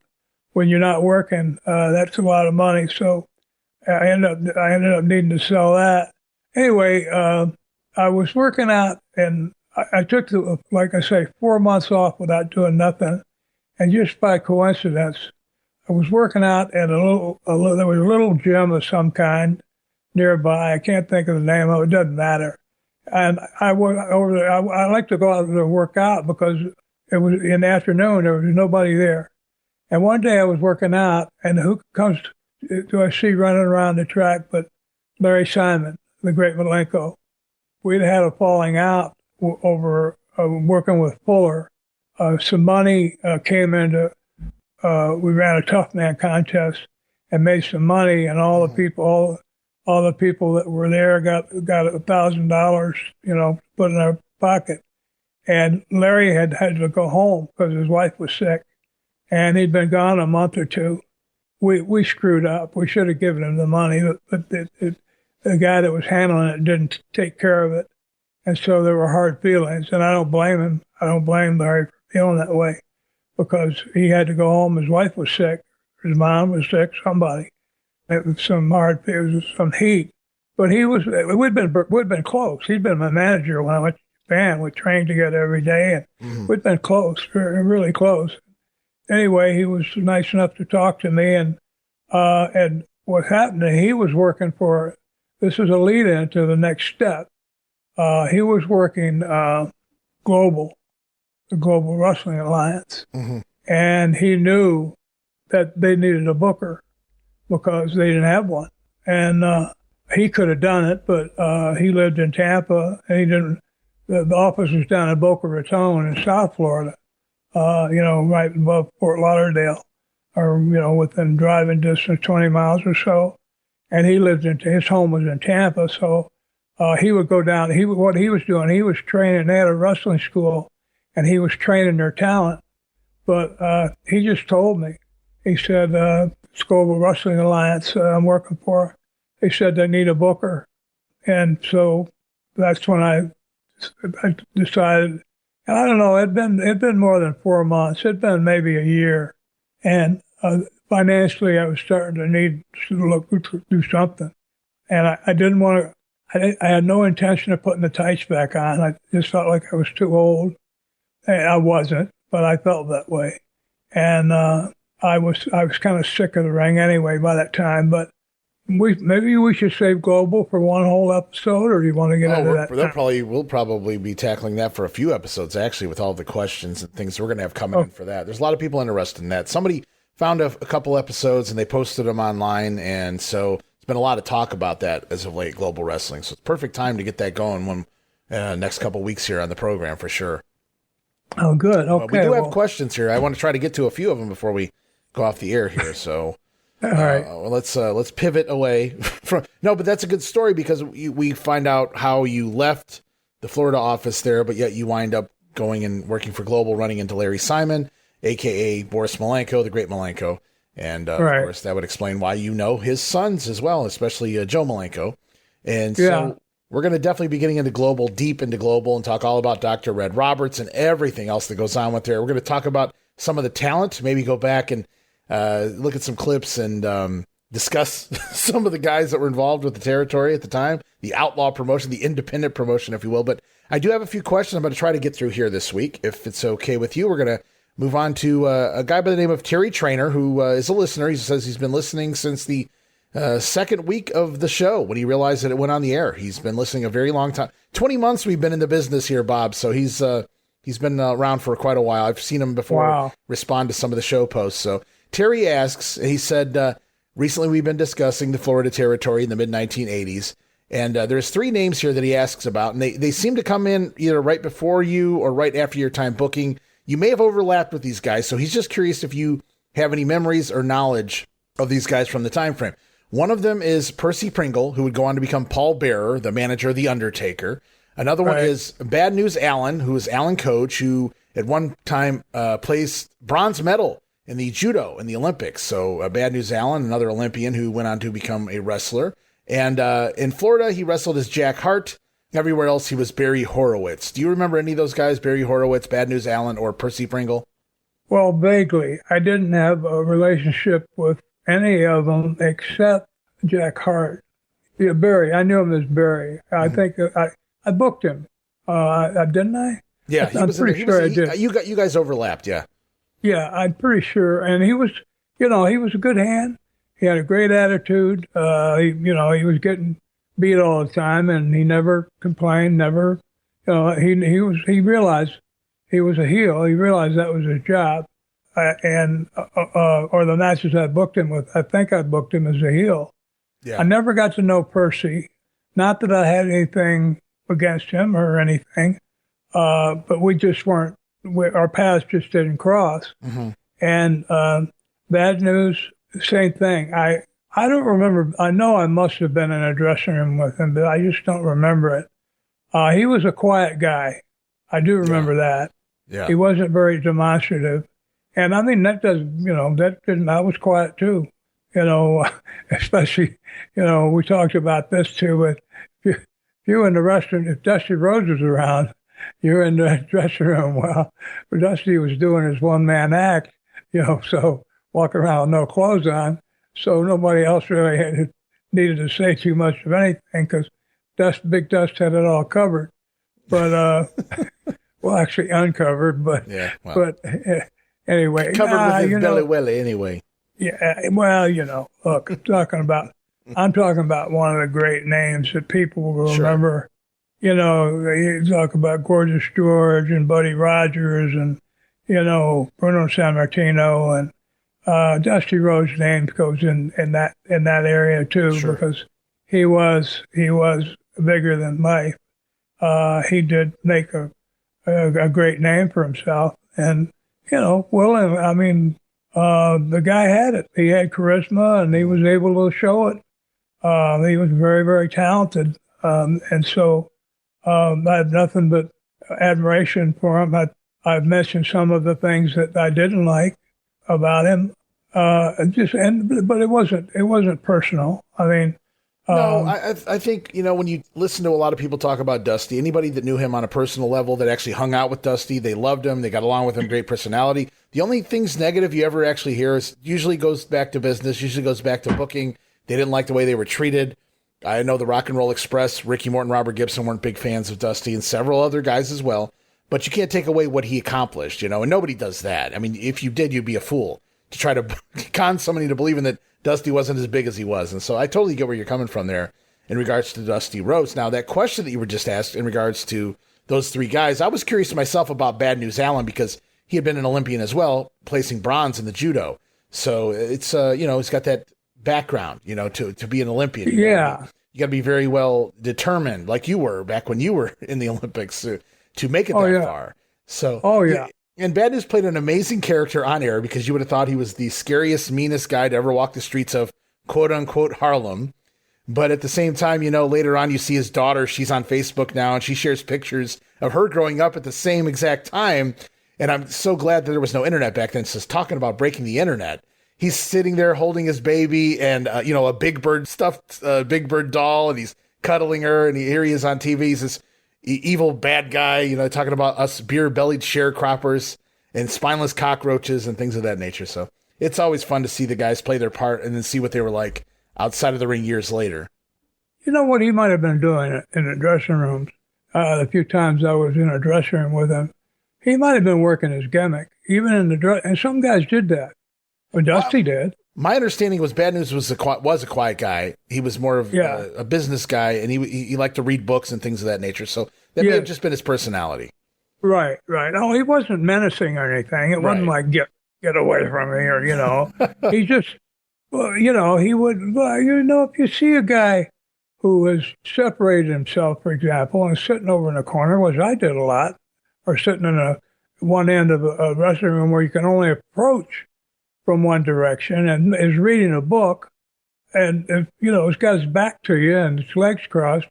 When you're not working, that's a lot of money. So I ended up needing to sell that. Anyway, I was working out, and I took, like I say, 4 months off without doing nothing. And just by coincidence, I was working out at there was a little gym of some kind nearby. I can't think of the name of it. It doesn't matter. And I went over there. I like to go out there and work out because it was in the afternoon. There was nobody there. And one day I was working out, and who do I see running around the track but Larry Simon, the great Malenko. We'd had a falling out over working with Fuller. Some money came into, we ran a tough man contest and made some money, and all the people that were there got $1,000, put in their pocket. And Larry had to go home because his wife was sick, and he'd been gone a month or two. We screwed up. We should have given him the money, but the guy that was handling it didn't take care of it. And so there were hard feelings, and I don't blame him. I don't blame Larry for feeling that way because he had to go home. His wife was sick. His mom was sick, somebody. It was some heat. But we'd been close. He'd been my manager when I went to Japan. We trained together every day, and we'd been close, really close. Anyway, he was nice enough to talk to me, and what happened, he was working for, this is a lead-in to the next step. He was working the Global Wrestling Alliance, and he knew that they needed a booker because they didn't have one. And he could have done it, but he lived in Tampa, and he didn't. The office was down in Boca Raton in South Florida, right above Fort Lauderdale, or within driving distance, 20 miles or so. And his home was in Tampa, so he would go down. What he was doing, he was training. They had a wrestling school and he was training their talent. But he just told me, he said, it's Global Wrestling Alliance I'm working for. They said they need a booker. And so that's when I decided, and I don't know, it'd been more than 4 months. It'd been maybe a year. And financially, I was starting to need to do something. And I didn't want to, I had no intention of putting the tights back on. I just felt like I was too old. And I wasn't, but I felt that way. And I was kind of sick of the ring anyway by that time. But maybe we should save Global for one whole episode, or do you want to get into that? We'll probably be tackling that for a few episodes, actually, with all the questions and things we're going to have coming in for that. There's a lot of people interested in that. Somebody found a couple episodes, and they posted them online, and so there's been a lot of talk about that as of late, Global Wrestling. So it's perfect time to get that going when next couple weeks here on the program, for sure. Oh, good. Okay. But we do have questions here. I want to try to get to a few of them before we go off the air here, so... All right. Let's pivot away from but that's a good story because we find out how you left the Florida office there, but yet you wind up going and working for Global, running into Larry Simon, aka Boris Malenko, the great Malenko, and of course that would explain why you know his sons as well, especially Joe Malenko. And so we're going to definitely be getting into Global, deep into Global, and talk all about Dr. Red Roberts and everything else that goes on with there. We're going to talk about some of the talent, maybe go back and look at some clips and discuss some of the guys that were involved with the territory at the time, the outlaw promotion, the independent promotion, if you will. But I do have a few questions I'm going to try to get through here this week. If it's okay with you, we're going to move on to a guy by the name of Terry Trainer, who is a listener. He says he's been listening since the second week of the show when he realized that it went on the air. He's been listening a very long time. 20 months we've been in the business here, Bob. So he's been around for quite a while. I've seen him before respond to some of the show posts. So Terry asks, he said, recently we've been discussing the Florida territory in the mid-1980s, and there's three names here that he asks about, and they seem to come in either right before you or right after your time booking. You may have overlapped with these guys, so he's just curious if you have any memories or knowledge of these guys from the time frame. One of them is Percy Pringle, who would go on to become Paul Bearer, the manager of The Undertaker. Another one is Bad News Allen, who is Alan Coach, who at one time placed bronze medal in the judo in the Olympics. So Bad News Allen, another Olympian who went on to become a wrestler. And in Florida, he wrestled as Jack Hart. Everywhere else, he was Barry Horowitz. Do you remember any of those guys, Barry Horowitz, Bad News Allen, or Percy Pringle? Well, vaguely. I didn't have a relationship with any of them except Jack Hart. Yeah, Barry. I knew him as Barry. I think I booked him. Didn't I? Yeah, I'm pretty sure I did. You guys overlapped, yeah. Yeah, I'm pretty sure. And he was, he was a good hand. He had a great attitude. He was getting beat all the time, and he never complained. Never, he realized he was a heel. He realized that was his job. Or the matches I booked him with, I think I booked him as a heel. Yeah. I never got to know Percy. Not that I had anything against him or anything, but we just weren't. Our paths just didn't cross. Mm-hmm. And Bad News, same thing. I don't remember. I know I must have been in a dressing room with him, but I just don't remember it. He was a quiet guy. I do remember that. Yeah. He wasn't very demonstrative. And I mean, that doesn't, I was quiet too. Especially, we talked about this too, but if you in the restaurant, if Dusty Rhodes was around, you're in the dressing room. Well, Dusty was doing his one-man act, so walking around with no clothes on. So nobody else really needed to say too much of anything because Big Dust had it all covered. But, well, actually uncovered, but, anyway. Covered with his belly welly anyway. Yeah, well, look, I'm talking about one of the great names that people will remember. You talk about Gorgeous George and Buddy Rogers and, Bruno Sammartino, and Dusty Rhodes' name goes in that area too, because he was bigger than life. He did make a great name for himself, and William. I mean, the guy had it. He had charisma, and he was able to show it. He was very, very talented, and so I have nothing but admiration for him. I've mentioned some of the things that I didn't like about him. But it wasn't personal. I mean, no, I think, when you listen to a lot of people talk about Dusty, anybody that knew him on a personal level that actually hung out with Dusty, they loved him, they got along with him, great personality. The only things negative you ever actually hear is usually goes back to business, usually goes back to booking. They didn't like the way they were treated. I know the Rock and Roll Express, Ricky Morton, Robert Gibson weren't big fans of Dusty, and several other guys as well. But you can't take away what he accomplished, and nobody does that. I mean, if you did, you'd be a fool to try to con somebody to believing that Dusty wasn't as big as he was. And so I totally get where you're coming from there in regards to Dusty Rhodes. Now, that question that you were just asked in regards to those three guys, I was curious myself about Bad News Allen because he had been an Olympian as well, placing bronze in the judo. So it's, he's got that background, to be an Olympian. You got to be very well determined, like you were back when you were in the Olympics to make it far. So, and Bad News played an amazing character on air because you would have thought he was the scariest, meanest guy to ever walk the streets of quote unquote Harlem. But at the same time, later on you see his daughter, she's on Facebook now and she shares pictures of her growing up at the same exact time. And I'm so glad that there was no internet back then. So talking about breaking the internet. He's sitting there holding his baby and, a Big Bird stuffed Big Bird doll, and he's cuddling her. And here he is on TV. He's this evil bad guy, talking about us beer-bellied sharecroppers and spineless cockroaches and things of that nature. So it's always fun to see the guys play their part and then see what they were like outside of the ring years later. You know what he might have been doing in the dressing rooms? The few times I was in a dressing room with him, he might have been working his gimmick, even in the and some guys did that. Well, Dusty did. My understanding was Bad News was a quiet guy. He was more of a business guy, and he liked to read books and things of that nature. So that may have just been his personality. Right. Oh, he wasn't menacing or anything. It wasn't like get away from me or he just he would if you see a guy who has separated himself, for example, and sitting over in a corner, which I did a lot, or sitting in one end of a wrestling room where you can only approach from one direction and is reading a book, and if he's got his back to you and his legs crossed,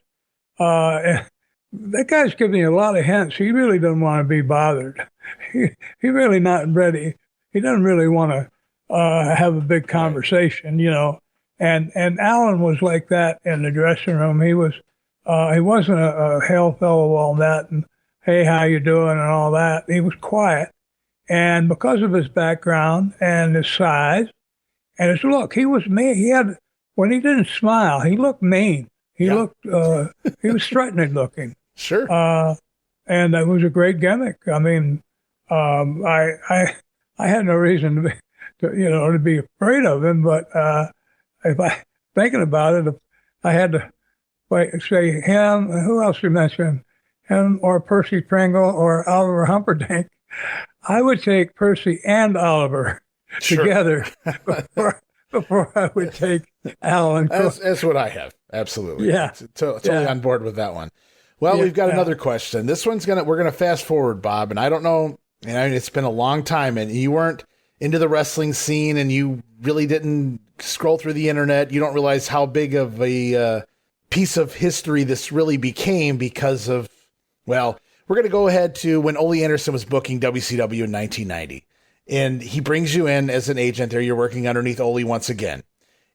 that guy's giving you a lot of hints. He really doesn't want to be bothered. He really not ready. He doesn't really want to have a big conversation, And Alan was like that in the dressing room. He wasn't a hail fellow, all that, and hey, how you doing, and all that. He was quiet. And because of his background and his size and his look, he was mean. When he didn't smile, he looked mean. He looked, he was threatening looking. Sure. And that was a great gimmick. I mean, I had no reason to be afraid of him, but if I thinking about it, if I had to say him, who else you mentioned, him or Percy Pringle or Oliver Humperdinck, I would take Percy and Oliver together before I would take Alan. That's what I have. Absolutely. Yeah. Totally on board with that one. Well, we've got another question. This one's we're going to fast forward, Bob, and I don't know, it's been a long time, and you weren't into the wrestling scene, and you really didn't scroll through the internet. You don't realize how big of a piece of history this really became because of, we're going to go ahead to when Ole Anderson was booking WCW in 1990. And he brings you in as an agent there. You're working underneath Ole once again.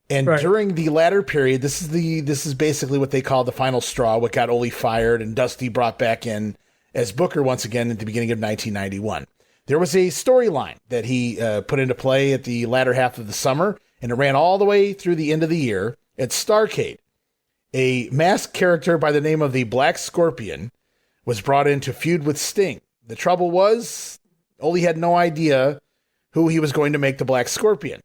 And during the latter period, this is basically what they call the final straw, what got Ole fired and Dusty brought back in as booker once again at the beginning of 1991. There was a storyline that he put into play at the latter half of the summer, and it ran all the way through the end of the year at Starrcade. A masked character by the name of the Black Scorpion was brought in to feud with Sting. The trouble was, Ole had no idea who he was going to make the Black Scorpion.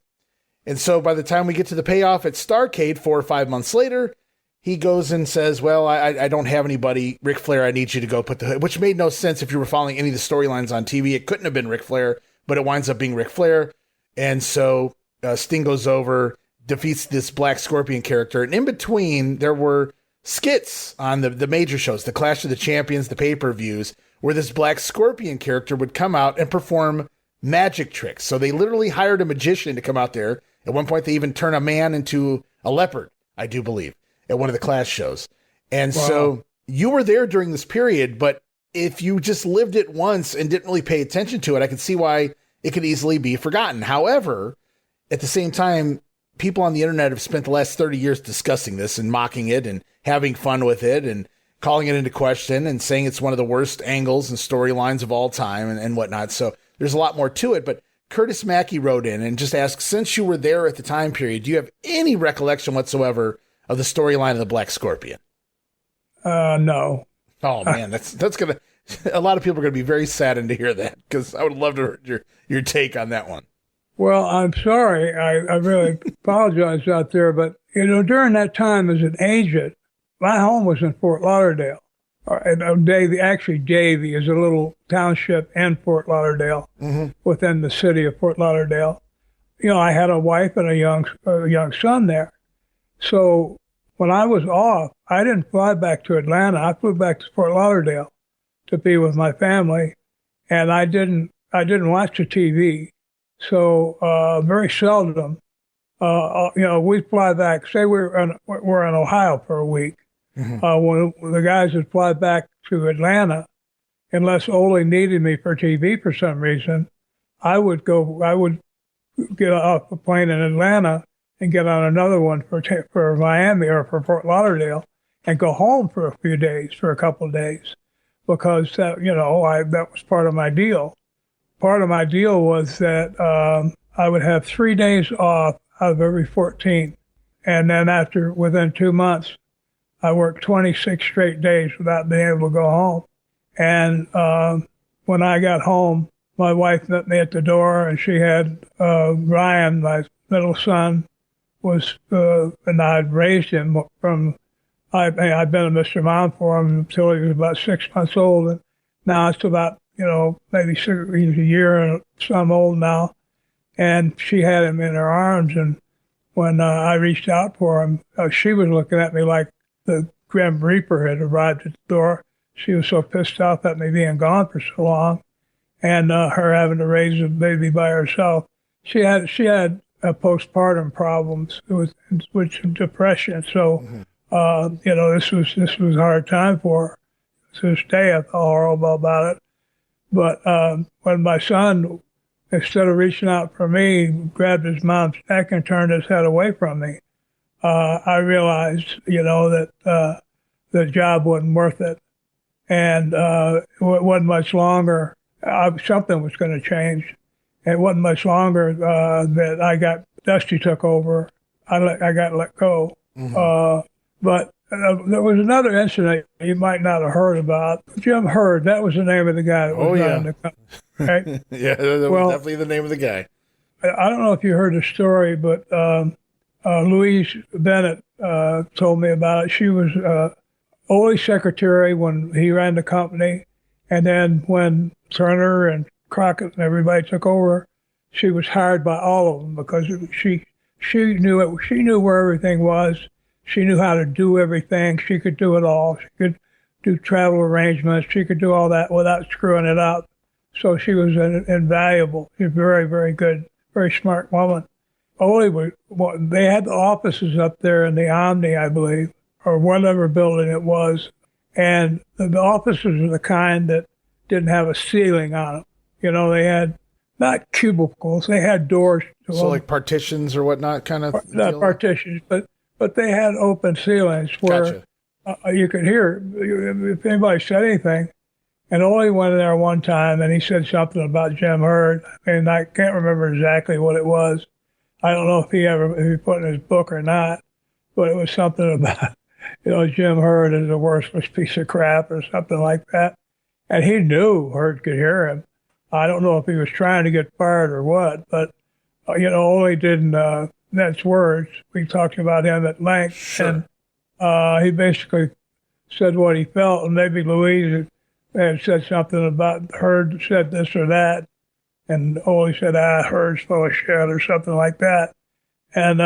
And so by the time we get to the payoff at Starrcade 4 or 5 months later, he goes and says, I don't have anybody. Ric Flair, I need you to go put the hood, which made no sense if you were following any of the storylines on TV. It couldn't have been Ric Flair, but it winds up being Ric Flair. And so Sting goes over, defeats this Black Scorpion character. And in between, there were skits on the major shows, the Clash of the Champions, the pay-per-views, where this Black Scorpion character would come out and perform magic tricks. So they literally hired a magician to come out there. At one point, they even turn a man into a leopard, I do believe, at one of the Clash shows. And so you were there during this period, but if you just lived it once and didn't really pay attention to it, I could see why it could easily be forgotten. However, at the same time, people on the internet have spent the last 30 years discussing this and mocking it and having fun with it and calling it into question and saying it's one of the worst angles and storylines of all time and whatnot. So there's a lot more to it. But Curtis Mackey wrote in and just asked, since you were there at the time period, do you have any recollection whatsoever of the storyline of the Black Scorpion? No. Oh man, that's gonna. A lot of people are gonna be very saddened to hear that, because I would love to hear your take on that one. Well, I'm sorry. I really apologize out there, but during that time as an agent, my home was in Fort Lauderdale. Actually, Davie is a little township in Fort Lauderdale, within the city of Fort Lauderdale. I had a wife and a young son there. So when I was off, I didn't fly back to Atlanta. I flew back to Fort Lauderdale to be with my family, and I didn't watch the TV. So very seldom, we fly back. Say we're in Ohio for a week. When the guys would fly back to Atlanta, unless Ole needed me for TV for some reason, I would get off a plane in Atlanta and get on another one for Miami or for Fort Lauderdale and go home for a couple of days, because that was part of my deal. Part of my deal was that I would have 3 days off out of every 14. And then within 2 months, I worked 26 straight days without being able to go home. And when I got home, my wife met me at the door, and she had Ryan, my middle son, and I'd raised him from, I'd been a Mr. Mom for him until he was about 6 months old. And now it's about, maybe he's a year and some old now. And she had him in her arms. And when I reached out for him, she was looking at me like the Grim Reaper had arrived at the door. She was so pissed off at me being gone for so long, and her having to raise a baby by herself. She had postpartum problems with depression. So, this was a hard time for her. To this day, I feel horrible about it. But when my son, instead of reaching out for me, grabbed his mom's neck and turned his head away from me, I realized, that the job wasn't worth it. And it wasn't much longer. Something was going to change. It wasn't much longer that Dusty took over. I got let go. But there was another incident you might not have heard about. Jim Herd, that was the name of the guy that was running the company. Right? Yeah, that was definitely the name of the guy. I don't know if you heard the story, but Louise Bennett told me about it. She was Ole's secretary when he ran the company, and then when Turner and Crockett and everybody took over, she was hired by all of them because she knew where everything was. She knew how to do everything. She could do it all. She could do travel arrangements. She could do all that without screwing it up. So she was invaluable. She's a very, very good, very smart woman. They had the offices up there in the Omni, I believe, or whatever building it was. And the offices were the kind that didn't have a ceiling on them. They had not cubicles, they had doors to them. Like partitions or whatnot, kind of? Not partitions, but they had open ceilings where you could hear if anybody said anything. And Ole went in there one time and he said something about Jim Herd. And I can't remember exactly what it was. I don't know if he put in his book or not, but it was something about, Jim Herd is the worthless piece of crap or something like that. And he knew Herd could hear him. I don't know if he was trying to get fired or what, but, Ole didn't mince words. We talked about him at length. Sure. And he basically said what he felt, and maybe Louise had said something about Herd said this or that. And Ole said, Herd's full of shit or something like that. And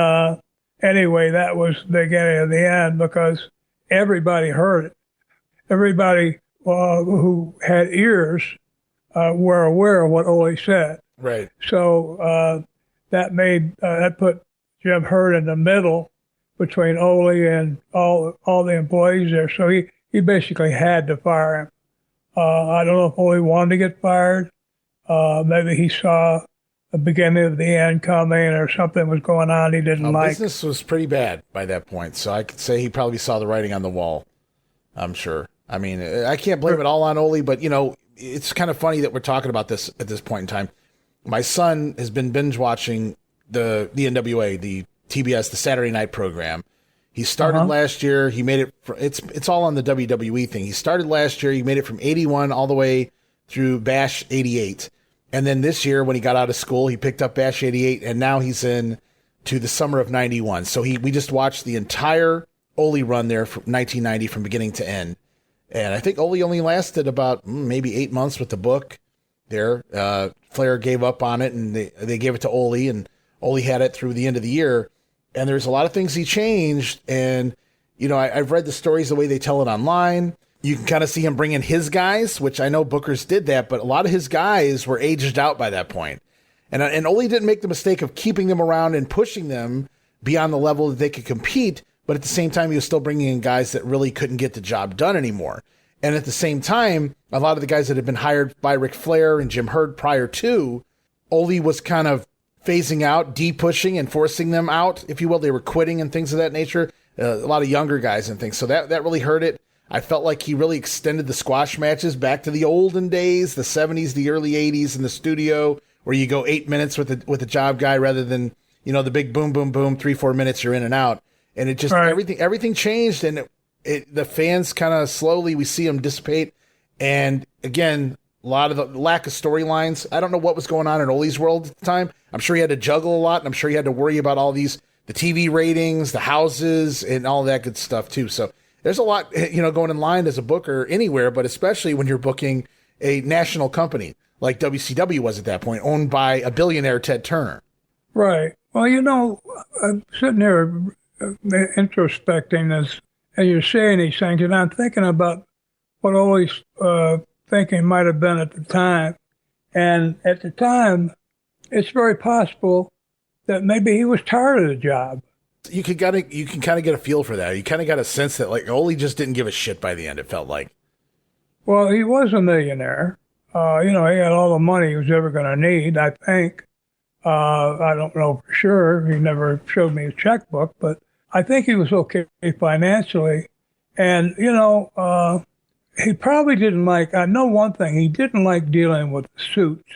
anyway, that was the beginning of the end because everybody heard it. Everybody who had ears were aware of what Ole said. Right. So that put Jim Herd in the middle between Ole and all the employees there. So he basically had to fire him. I don't know if Ole wanted to get fired. Maybe he saw the beginning of the end coming or something was going on he didn't like. Business was pretty bad by that point, so I could say he probably saw the writing on the wall, I'm sure. I mean, I can't blame it all on Ole, but, it's kind of funny that we're talking about this at this point in time. My son has been binge watching the NWA, the TBS, the Saturday night program. He started last year. He made it. It's all on the WWE thing. He started last year. He made it from 81 all the way through Bash 88. And then this year, when he got out of school, he picked up Bash 88, and now he's in to the summer of 91. So we just watched the entire Ole run there from 1990 from beginning to end. And I think Ole only lasted about maybe 8 months with the book there. Flair gave up on it, and they gave it to Ole, and Ole had it through the end of the year. And there's a lot of things he changed. And, I've read the stories the way they tell it online. You can kind of see him bringing his guys, which I know Booker's did that, but a lot of his guys were aged out by that point. And Ole didn't make the mistake of keeping them around and pushing them beyond the level that they could compete, but at the same time, he was still bringing in guys that really couldn't get the job done anymore. And at the same time, a lot of the guys that had been hired by Ric Flair and Jim Herd prior to, Ole was kind of phasing out, de-pushing and forcing them out, if you will. They were quitting and things of that nature. A lot of younger guys and things. So that really hurt it. I felt like he really extended the squash matches back to the olden days, the 70s, the early 80s in the studio, where you go 8 minutes with a job guy rather than, the big boom, boom, boom, 3-4 minutes, you're in and out. And it just, everything changed, and the fans kind of slowly, we see them dissipate. And again, a lot of the lack of storylines. I don't know what was going on in Ole's world at the time. I'm sure he had to juggle a lot, and I'm sure he had to worry about all the TV ratings, the houses, and all that good stuff too. So there's a lot, going in line as a booker anywhere, but especially when you're booking a national company like WCW was at that point, owned by a billionaire, Ted Turner. Right. Well, I'm sitting here introspecting as you're saying these things, and I'm thinking about what Ole's thinking might have been at the time. And at the time, it's very possible that maybe he was tired of the job. You can kind of get a feel for that. You kind of got a sense that Ole just didn't give a shit by the end, it felt like. Well, he was a millionaire. He had all the money he was ever going to need, I think. I don't know for sure. He never showed me his checkbook, but I think he was okay financially. And, he probably didn't I know one thing, he didn't like dealing with the suits.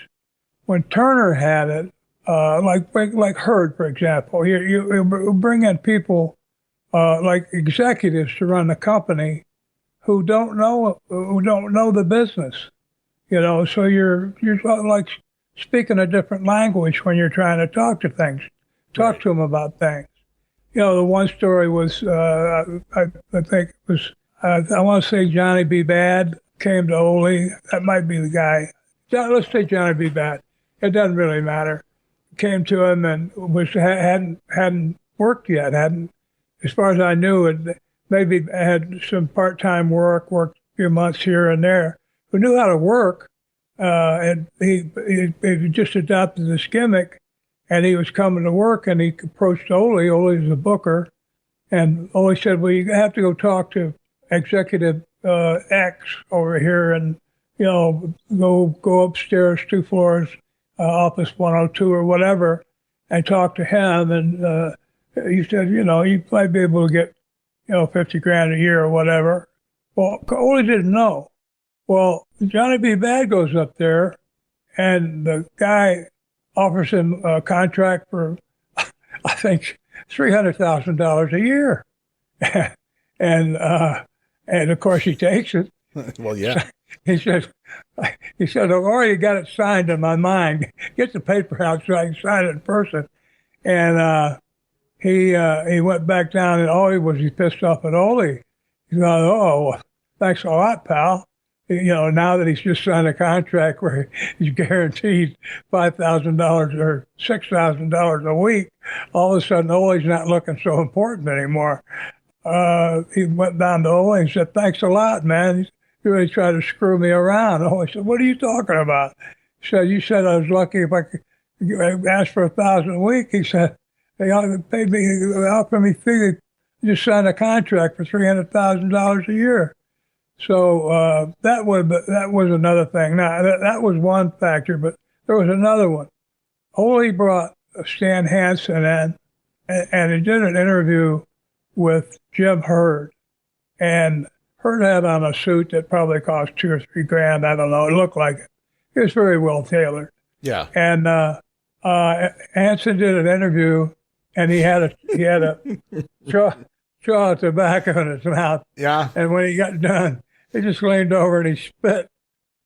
When Turner had it, like Herd, for example, you bring in people like executives to run the company who don't know the business, So you're like speaking a different language when you're trying to talk to them about things. The one story was I think it was I want to say Johnny B. Bad came to Ole. That might be the guy. Let's say Johnny B. Bad. It doesn't really matter. Came to him and hadn't worked yet. As far as I knew, maybe had some part-time worked a few months here and there. Who knew how to work, and he just adopted this gimmick. And he was coming to work, and he approached Ole. Ole's a booker, and Ole said, "Well, you have to go talk to Executive X over here, and go upstairs 2 floors." Office 102 or whatever, and talk to him. And he said, you might be able to get, $50,000 a year or whatever. Well, Ole didn't know. Well, Johnny B. Bad goes up there, and the guy offers him a contract for, I think, $300,000 a year. and of course he takes it. Well, yeah. He said, I've already got it signed in my mind. Get the paper out so I can sign it in person. And he went back down, and all he was pissed off at Ole. He thought, "Oh, thanks a lot, pal." Now that he's just signed a contract where he's guaranteed $5,000 or $6,000 a week, all of a sudden Ole's not looking so important anymore. He went down to Ole and said, "Thanks a lot, man. You really tried to screw me around." Ole said, "What are you talking about?" He said, "You said I was lucky if I could ask for $1,000 a week." He said, "They paid me, offered me fee. Just signed a contract for $300,000 a year." So that was another thing. Now, that was one factor, but there was another one. Ole brought Stan Hansen in, and he did an interview with Jim Herd. And Herd had on a suit that probably cost $2 or $3 grand. I don't know. It looked like it. It was very well tailored. Yeah. And Hansen did an interview, and he had a straw of tobacco in his mouth. Yeah. And when he got done, he just leaned over and he spit.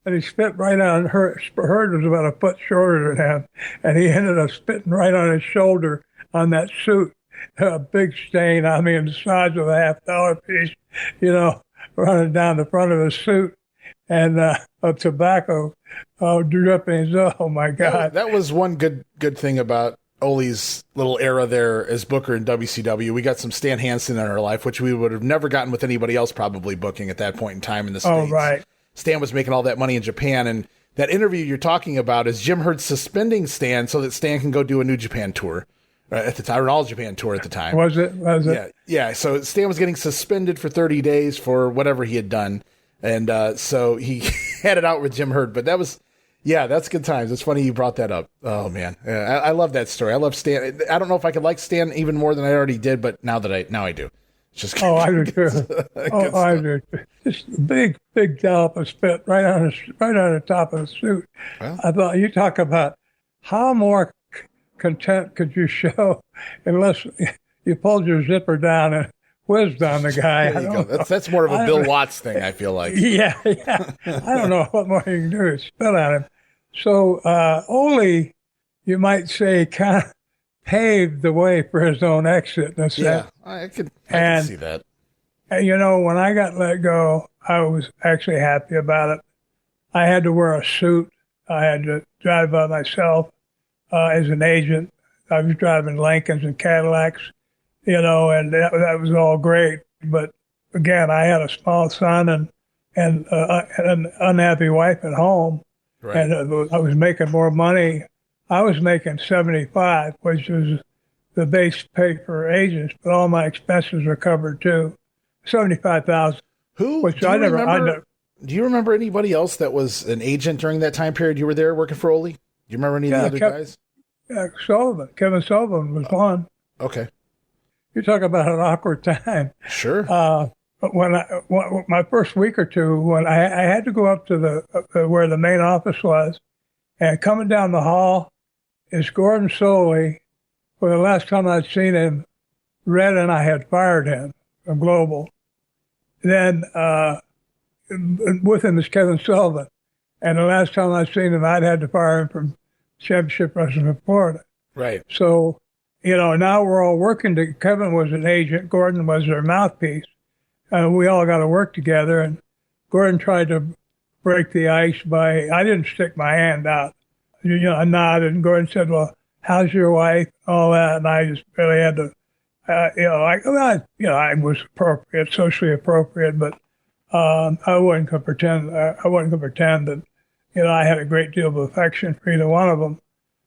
And he spit right on Herd. Herd was about a foot shorter than him. And he ended up spitting right on his shoulder on that suit. A big stain, I mean, the size of a $50 piece, running down the front of his suit. And of tobacco drippings. Oh, my God. That was one good thing about Ole's little era there as booker in WCW. We got some Stan Hansen in our life, which we would have never gotten with anybody else probably booking at that point in time in the States. Oh, right. Stan was making all that money in Japan, and that interview you're talking about is Jim Herd suspending Stan so that Stan can go do a New Japan tour at the time, or an All Japan tour at the time. Was it? Yeah. So Stan was getting suspended for 30 days for whatever he had done, and so he had it out with Jim Herd. But that's good times. It's funny you brought that up. Oh man, I love that story. I love Stan. I don't know if I could like Stan even more than I already did, but now I do. Just I do too. I do. Just a big dollop of spit right on the top of the suit. Well, I thought, you talk about how more contempt could you show unless you pulled your zipper down and whizzed on the guy. There you go. That's more of a Bill Watts thing, I feel like. Yeah. I don't know what more you can do is spit on him. So Ole, you might say, kind of paved the way for his own exit. Yeah, I could see that. When I got let go, I was actually happy about it. I had to wear a suit. I had to drive by myself as an agent. I was driving Lincolns and Cadillacs, and that was all great. But again, I had a small son and an unhappy wife at home, right. And I was making more money. I was making $75, which was the base pay for agents, but all my expenses were covered too. $75,000. Do you remember anybody else that was an agent during that time period you were there working for Ole? Do you remember any of the other guys? Yeah, Kevin Sullivan was one. Okay. You talk about an awkward time. Sure. My first week or two, when I had to go up to where the main office was, and coming down the hall is Gordon Soley. For the last time I'd seen him, Red and I had fired him from Global. Then with him is Kevin Sullivan. And the last time I'd seen him, I'd had to fire him from Championship Wrestling in Florida. Right. So, now we're all working. Kevin was an agent. Gordon was their mouthpiece. We all got to work together. And Gordon tried to break the ice I didn't stick my hand out. I nodded, and Gordon said, "Well, how's your wife?" All that. And I just really had to, I was appropriate, socially appropriate, but I wasn't going to pretend that, I had a great deal of affection for either one of them.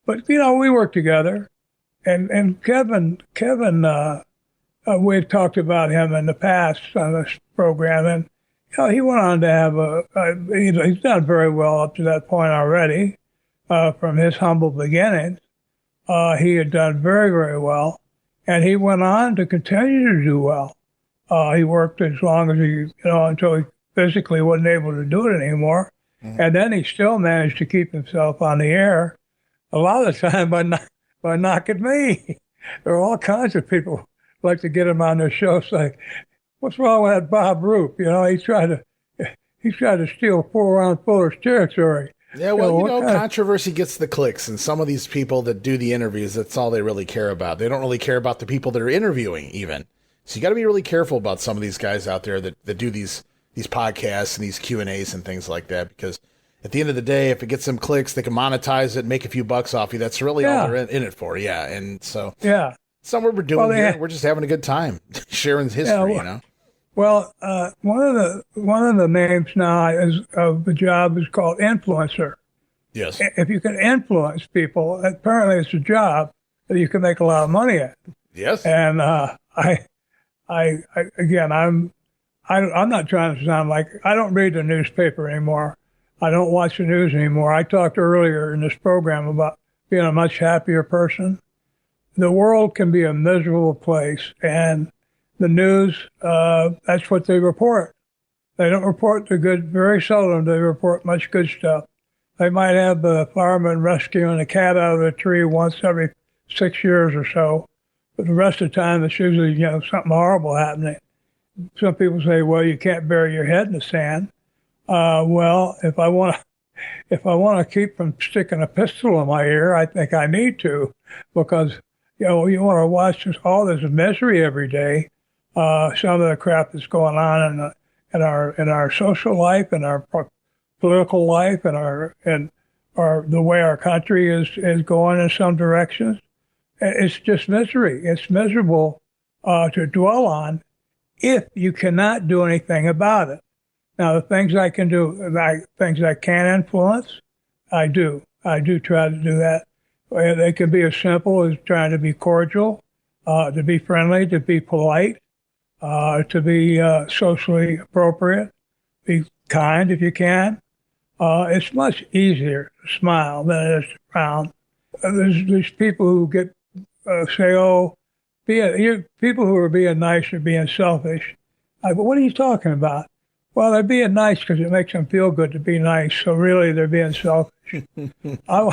But, we worked together. And Kevin, we've talked about him in the past on this program, and, he went on to have he's done very well up to that point already, from his humble beginnings. He had done very, very well, and he went on to continue to do well. He worked as long as he, until he physically wasn't able to do it anymore. Mm-hmm. And then he still managed to keep himself on the air a lot of the time by knocking me. There are all kinds of people who like to get him on their show, say, "What's wrong with that Bob Roop? He tried to steal 4 round Fuller's territory." Yeah, well, controversy gets the clicks, and some of these people that do the interviews, that's all they really care about. They don't really care about the people that are interviewing, even. So you got to be really careful about some of these guys out there that do these podcasts and these Q&As and things like that, because at the end of the day, if it gets some clicks, they can monetize it, make a few bucks off you. That's really all they're in it for, yeah. And so, somewhere we're doing here, we're just having a good time, sharing history, Well, one of the names now of the job is called influencer. Yes. If you can influence people, apparently it's a job that you can make a lot of money at. Yes. And I'm I'm not trying to sound like, I don't read the newspaper anymore. I don't watch the news anymore. I talked earlier in this program about being a much happier person. The world can be a miserable place, and the news, that's what they report. They don't report the good, very seldom they report much good stuff. They might have the fireman rescuing a cat out of a tree once every 6 years or so, but the rest of the time it's usually, something horrible happening. Some people say, well, you can't bury your head in the sand. Well, if I want to keep from sticking a pistol in my ear, I think I need to, because you want to watch all this misery every day. Some of the crap that's going on in our social life, in our political life, and the way our country is going in some directions. It's just misery. It's miserable to dwell on if you cannot do anything about it. Now, the things I can do, things I can influence, I do. I do try to do that. They can be as simple as trying to be cordial, to be friendly, to be polite, to be socially appropriate, be kind if you can. It's much easier to smile than it is to frown. There's people who say, people who are being nice are being selfish. But what are you talking about? Well, they're being nice because it makes them feel good to be nice. So really, they're being selfish. I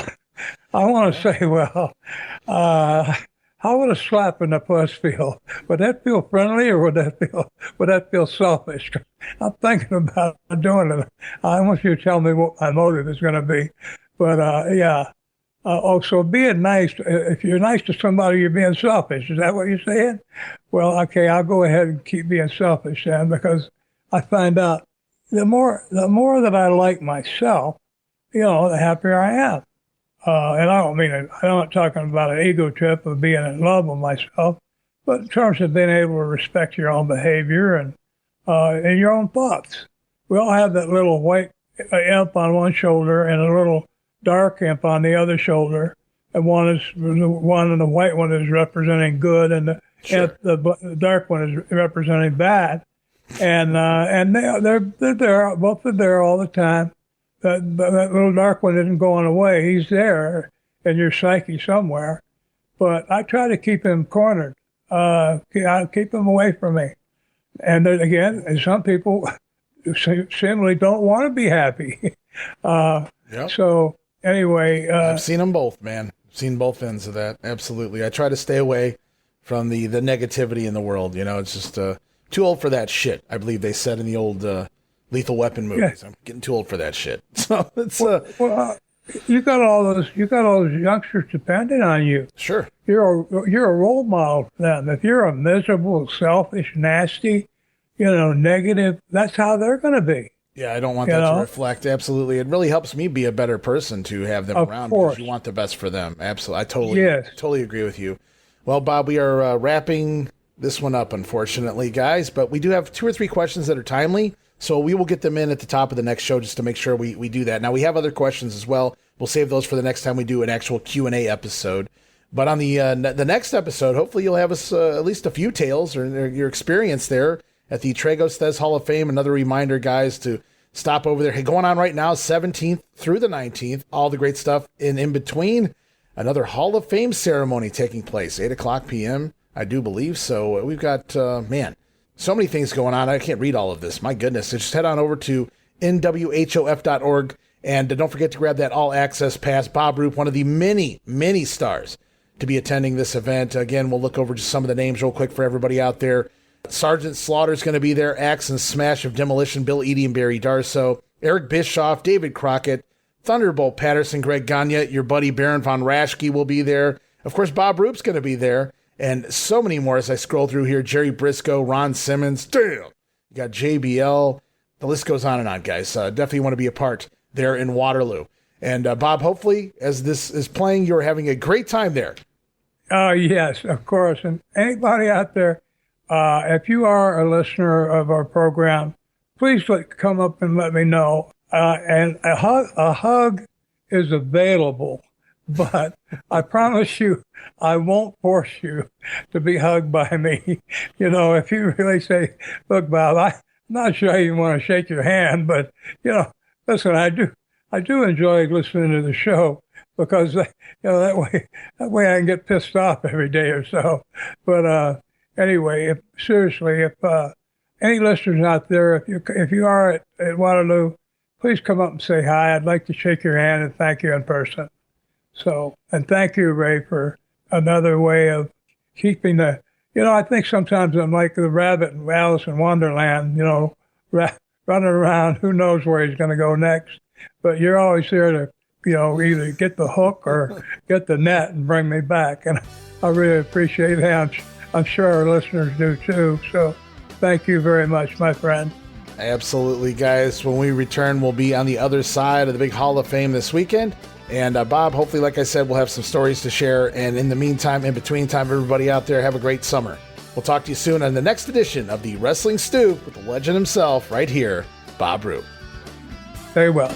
want to say, well, how would a slap in the puss feel? Would that feel friendly, or would that feel selfish? I'm thinking about doing it. I want you to tell me what my motive is going to be. But yeah. So being nice, if you're nice to somebody, you're being selfish. Is that what you're saying? Well, okay, I'll go ahead and keep being selfish then, because I find out the more that I like myself, the happier I am. And I don't mean it, I'm not talking about an ego trip of being in love with myself, but in terms of being able to respect your own behavior and your own thoughts. We all have that little white imp on one shoulder and a little dark imp on the other shoulder, and the white one is representing good, and the dark one is representing bad, and they're there, both are there all the time. That little dark one isn't going away; he's there in your psyche somewhere. But I try to keep him cornered. I keep him away from me. And then again, some people simply don't want to be happy. Yep. So. Anyway, I've seen them both, man. I've seen both ends of that. Absolutely. I try to stay away from the negativity in the world. It's just too old for that shit. I believe they said in the old Lethal Weapon movies. Yeah. I'm getting too old for that shit. So it's you got all those youngsters depending on you. Sure. You're a role model for them. If you're a miserable, selfish, nasty, negative, that's how they're going to be. Yeah, I don't want that to reflect. Absolutely. It really helps me be a better person to have them around, because you want the best for them. Absolutely. I totally agree with you. Well, Bob, we are wrapping this one up, unfortunately, guys, but we do have 2 or 3 questions that are timely, so we will get them in at the top of the next show just to make sure we do that. Now, we have other questions as well. We'll save those for the next time we do an actual Q&A episode. But on the next episode, hopefully you'll have us at least a few tales or your experience there at the Tragos Thesz Hall of Fame. Another reminder, guys, to stop over there. Hey, going on right now, 17th through the 19th, all the great stuff in between. Another Hall of Fame ceremony taking place, 8 o'clock p.m., I do believe. So we've got, so many things going on. I can't read all of this. My goodness. So just head on over to nwhof.org, and don't forget to grab that all-access pass. Bob Roop, one of the many, many stars to be attending this event. Again, we'll look over just some of the names real quick for everybody out there. Sergeant Slaughter's going to be there. Axe and Smash of Demolition, Bill Eadie and Barry Darso. Eric Bischoff, David Crockett, Thunderbolt Patterson, Greg Gagne, your buddy Baron von Raschke will be there. Of course, Bob Roop's going to be there. And so many more as I scroll through here. Jerry Briscoe, Ron Simmons. Damn! You got JBL. The list goes on and on, guys. Definitely want to be a part there in Waterloo. And Bob, hopefully, as this is playing, you're having a great time there. Yes, of course. And anybody out there, if you are a listener of our program, please come up and let me know. And a hug is available, but I promise you, I won't force you to be hugged by me. If you really say, look, Bob, not sure I even want to shake your hand, but, listen, I do enjoy listening to the show because, that way I can get pissed off every day or so. But anyway, seriously, if any listeners out there, if you are at Waterloo, please come up and say hi. I'd like to shake your hand and thank you in person. So, and thank you, Ray, for another way of keeping I think sometimes I'm like the rabbit in Alice in Wonderland, running around, who knows where he's going to go next. But you're always there to, either get the hook or get the net and bring me back. And I really appreciate that. I'm sure our listeners do too. So thank you very much, my friend. Absolutely, guys. When we return, we'll be on the other side of the big Hall of Fame this weekend. And Bob, hopefully, like I said, we'll have some stories to share. And in the meantime, in between time, everybody out there, have a great summer. We'll talk to you soon on the next edition of the Wrestling Stoop with the legend himself right here, Bob Roop. Very well.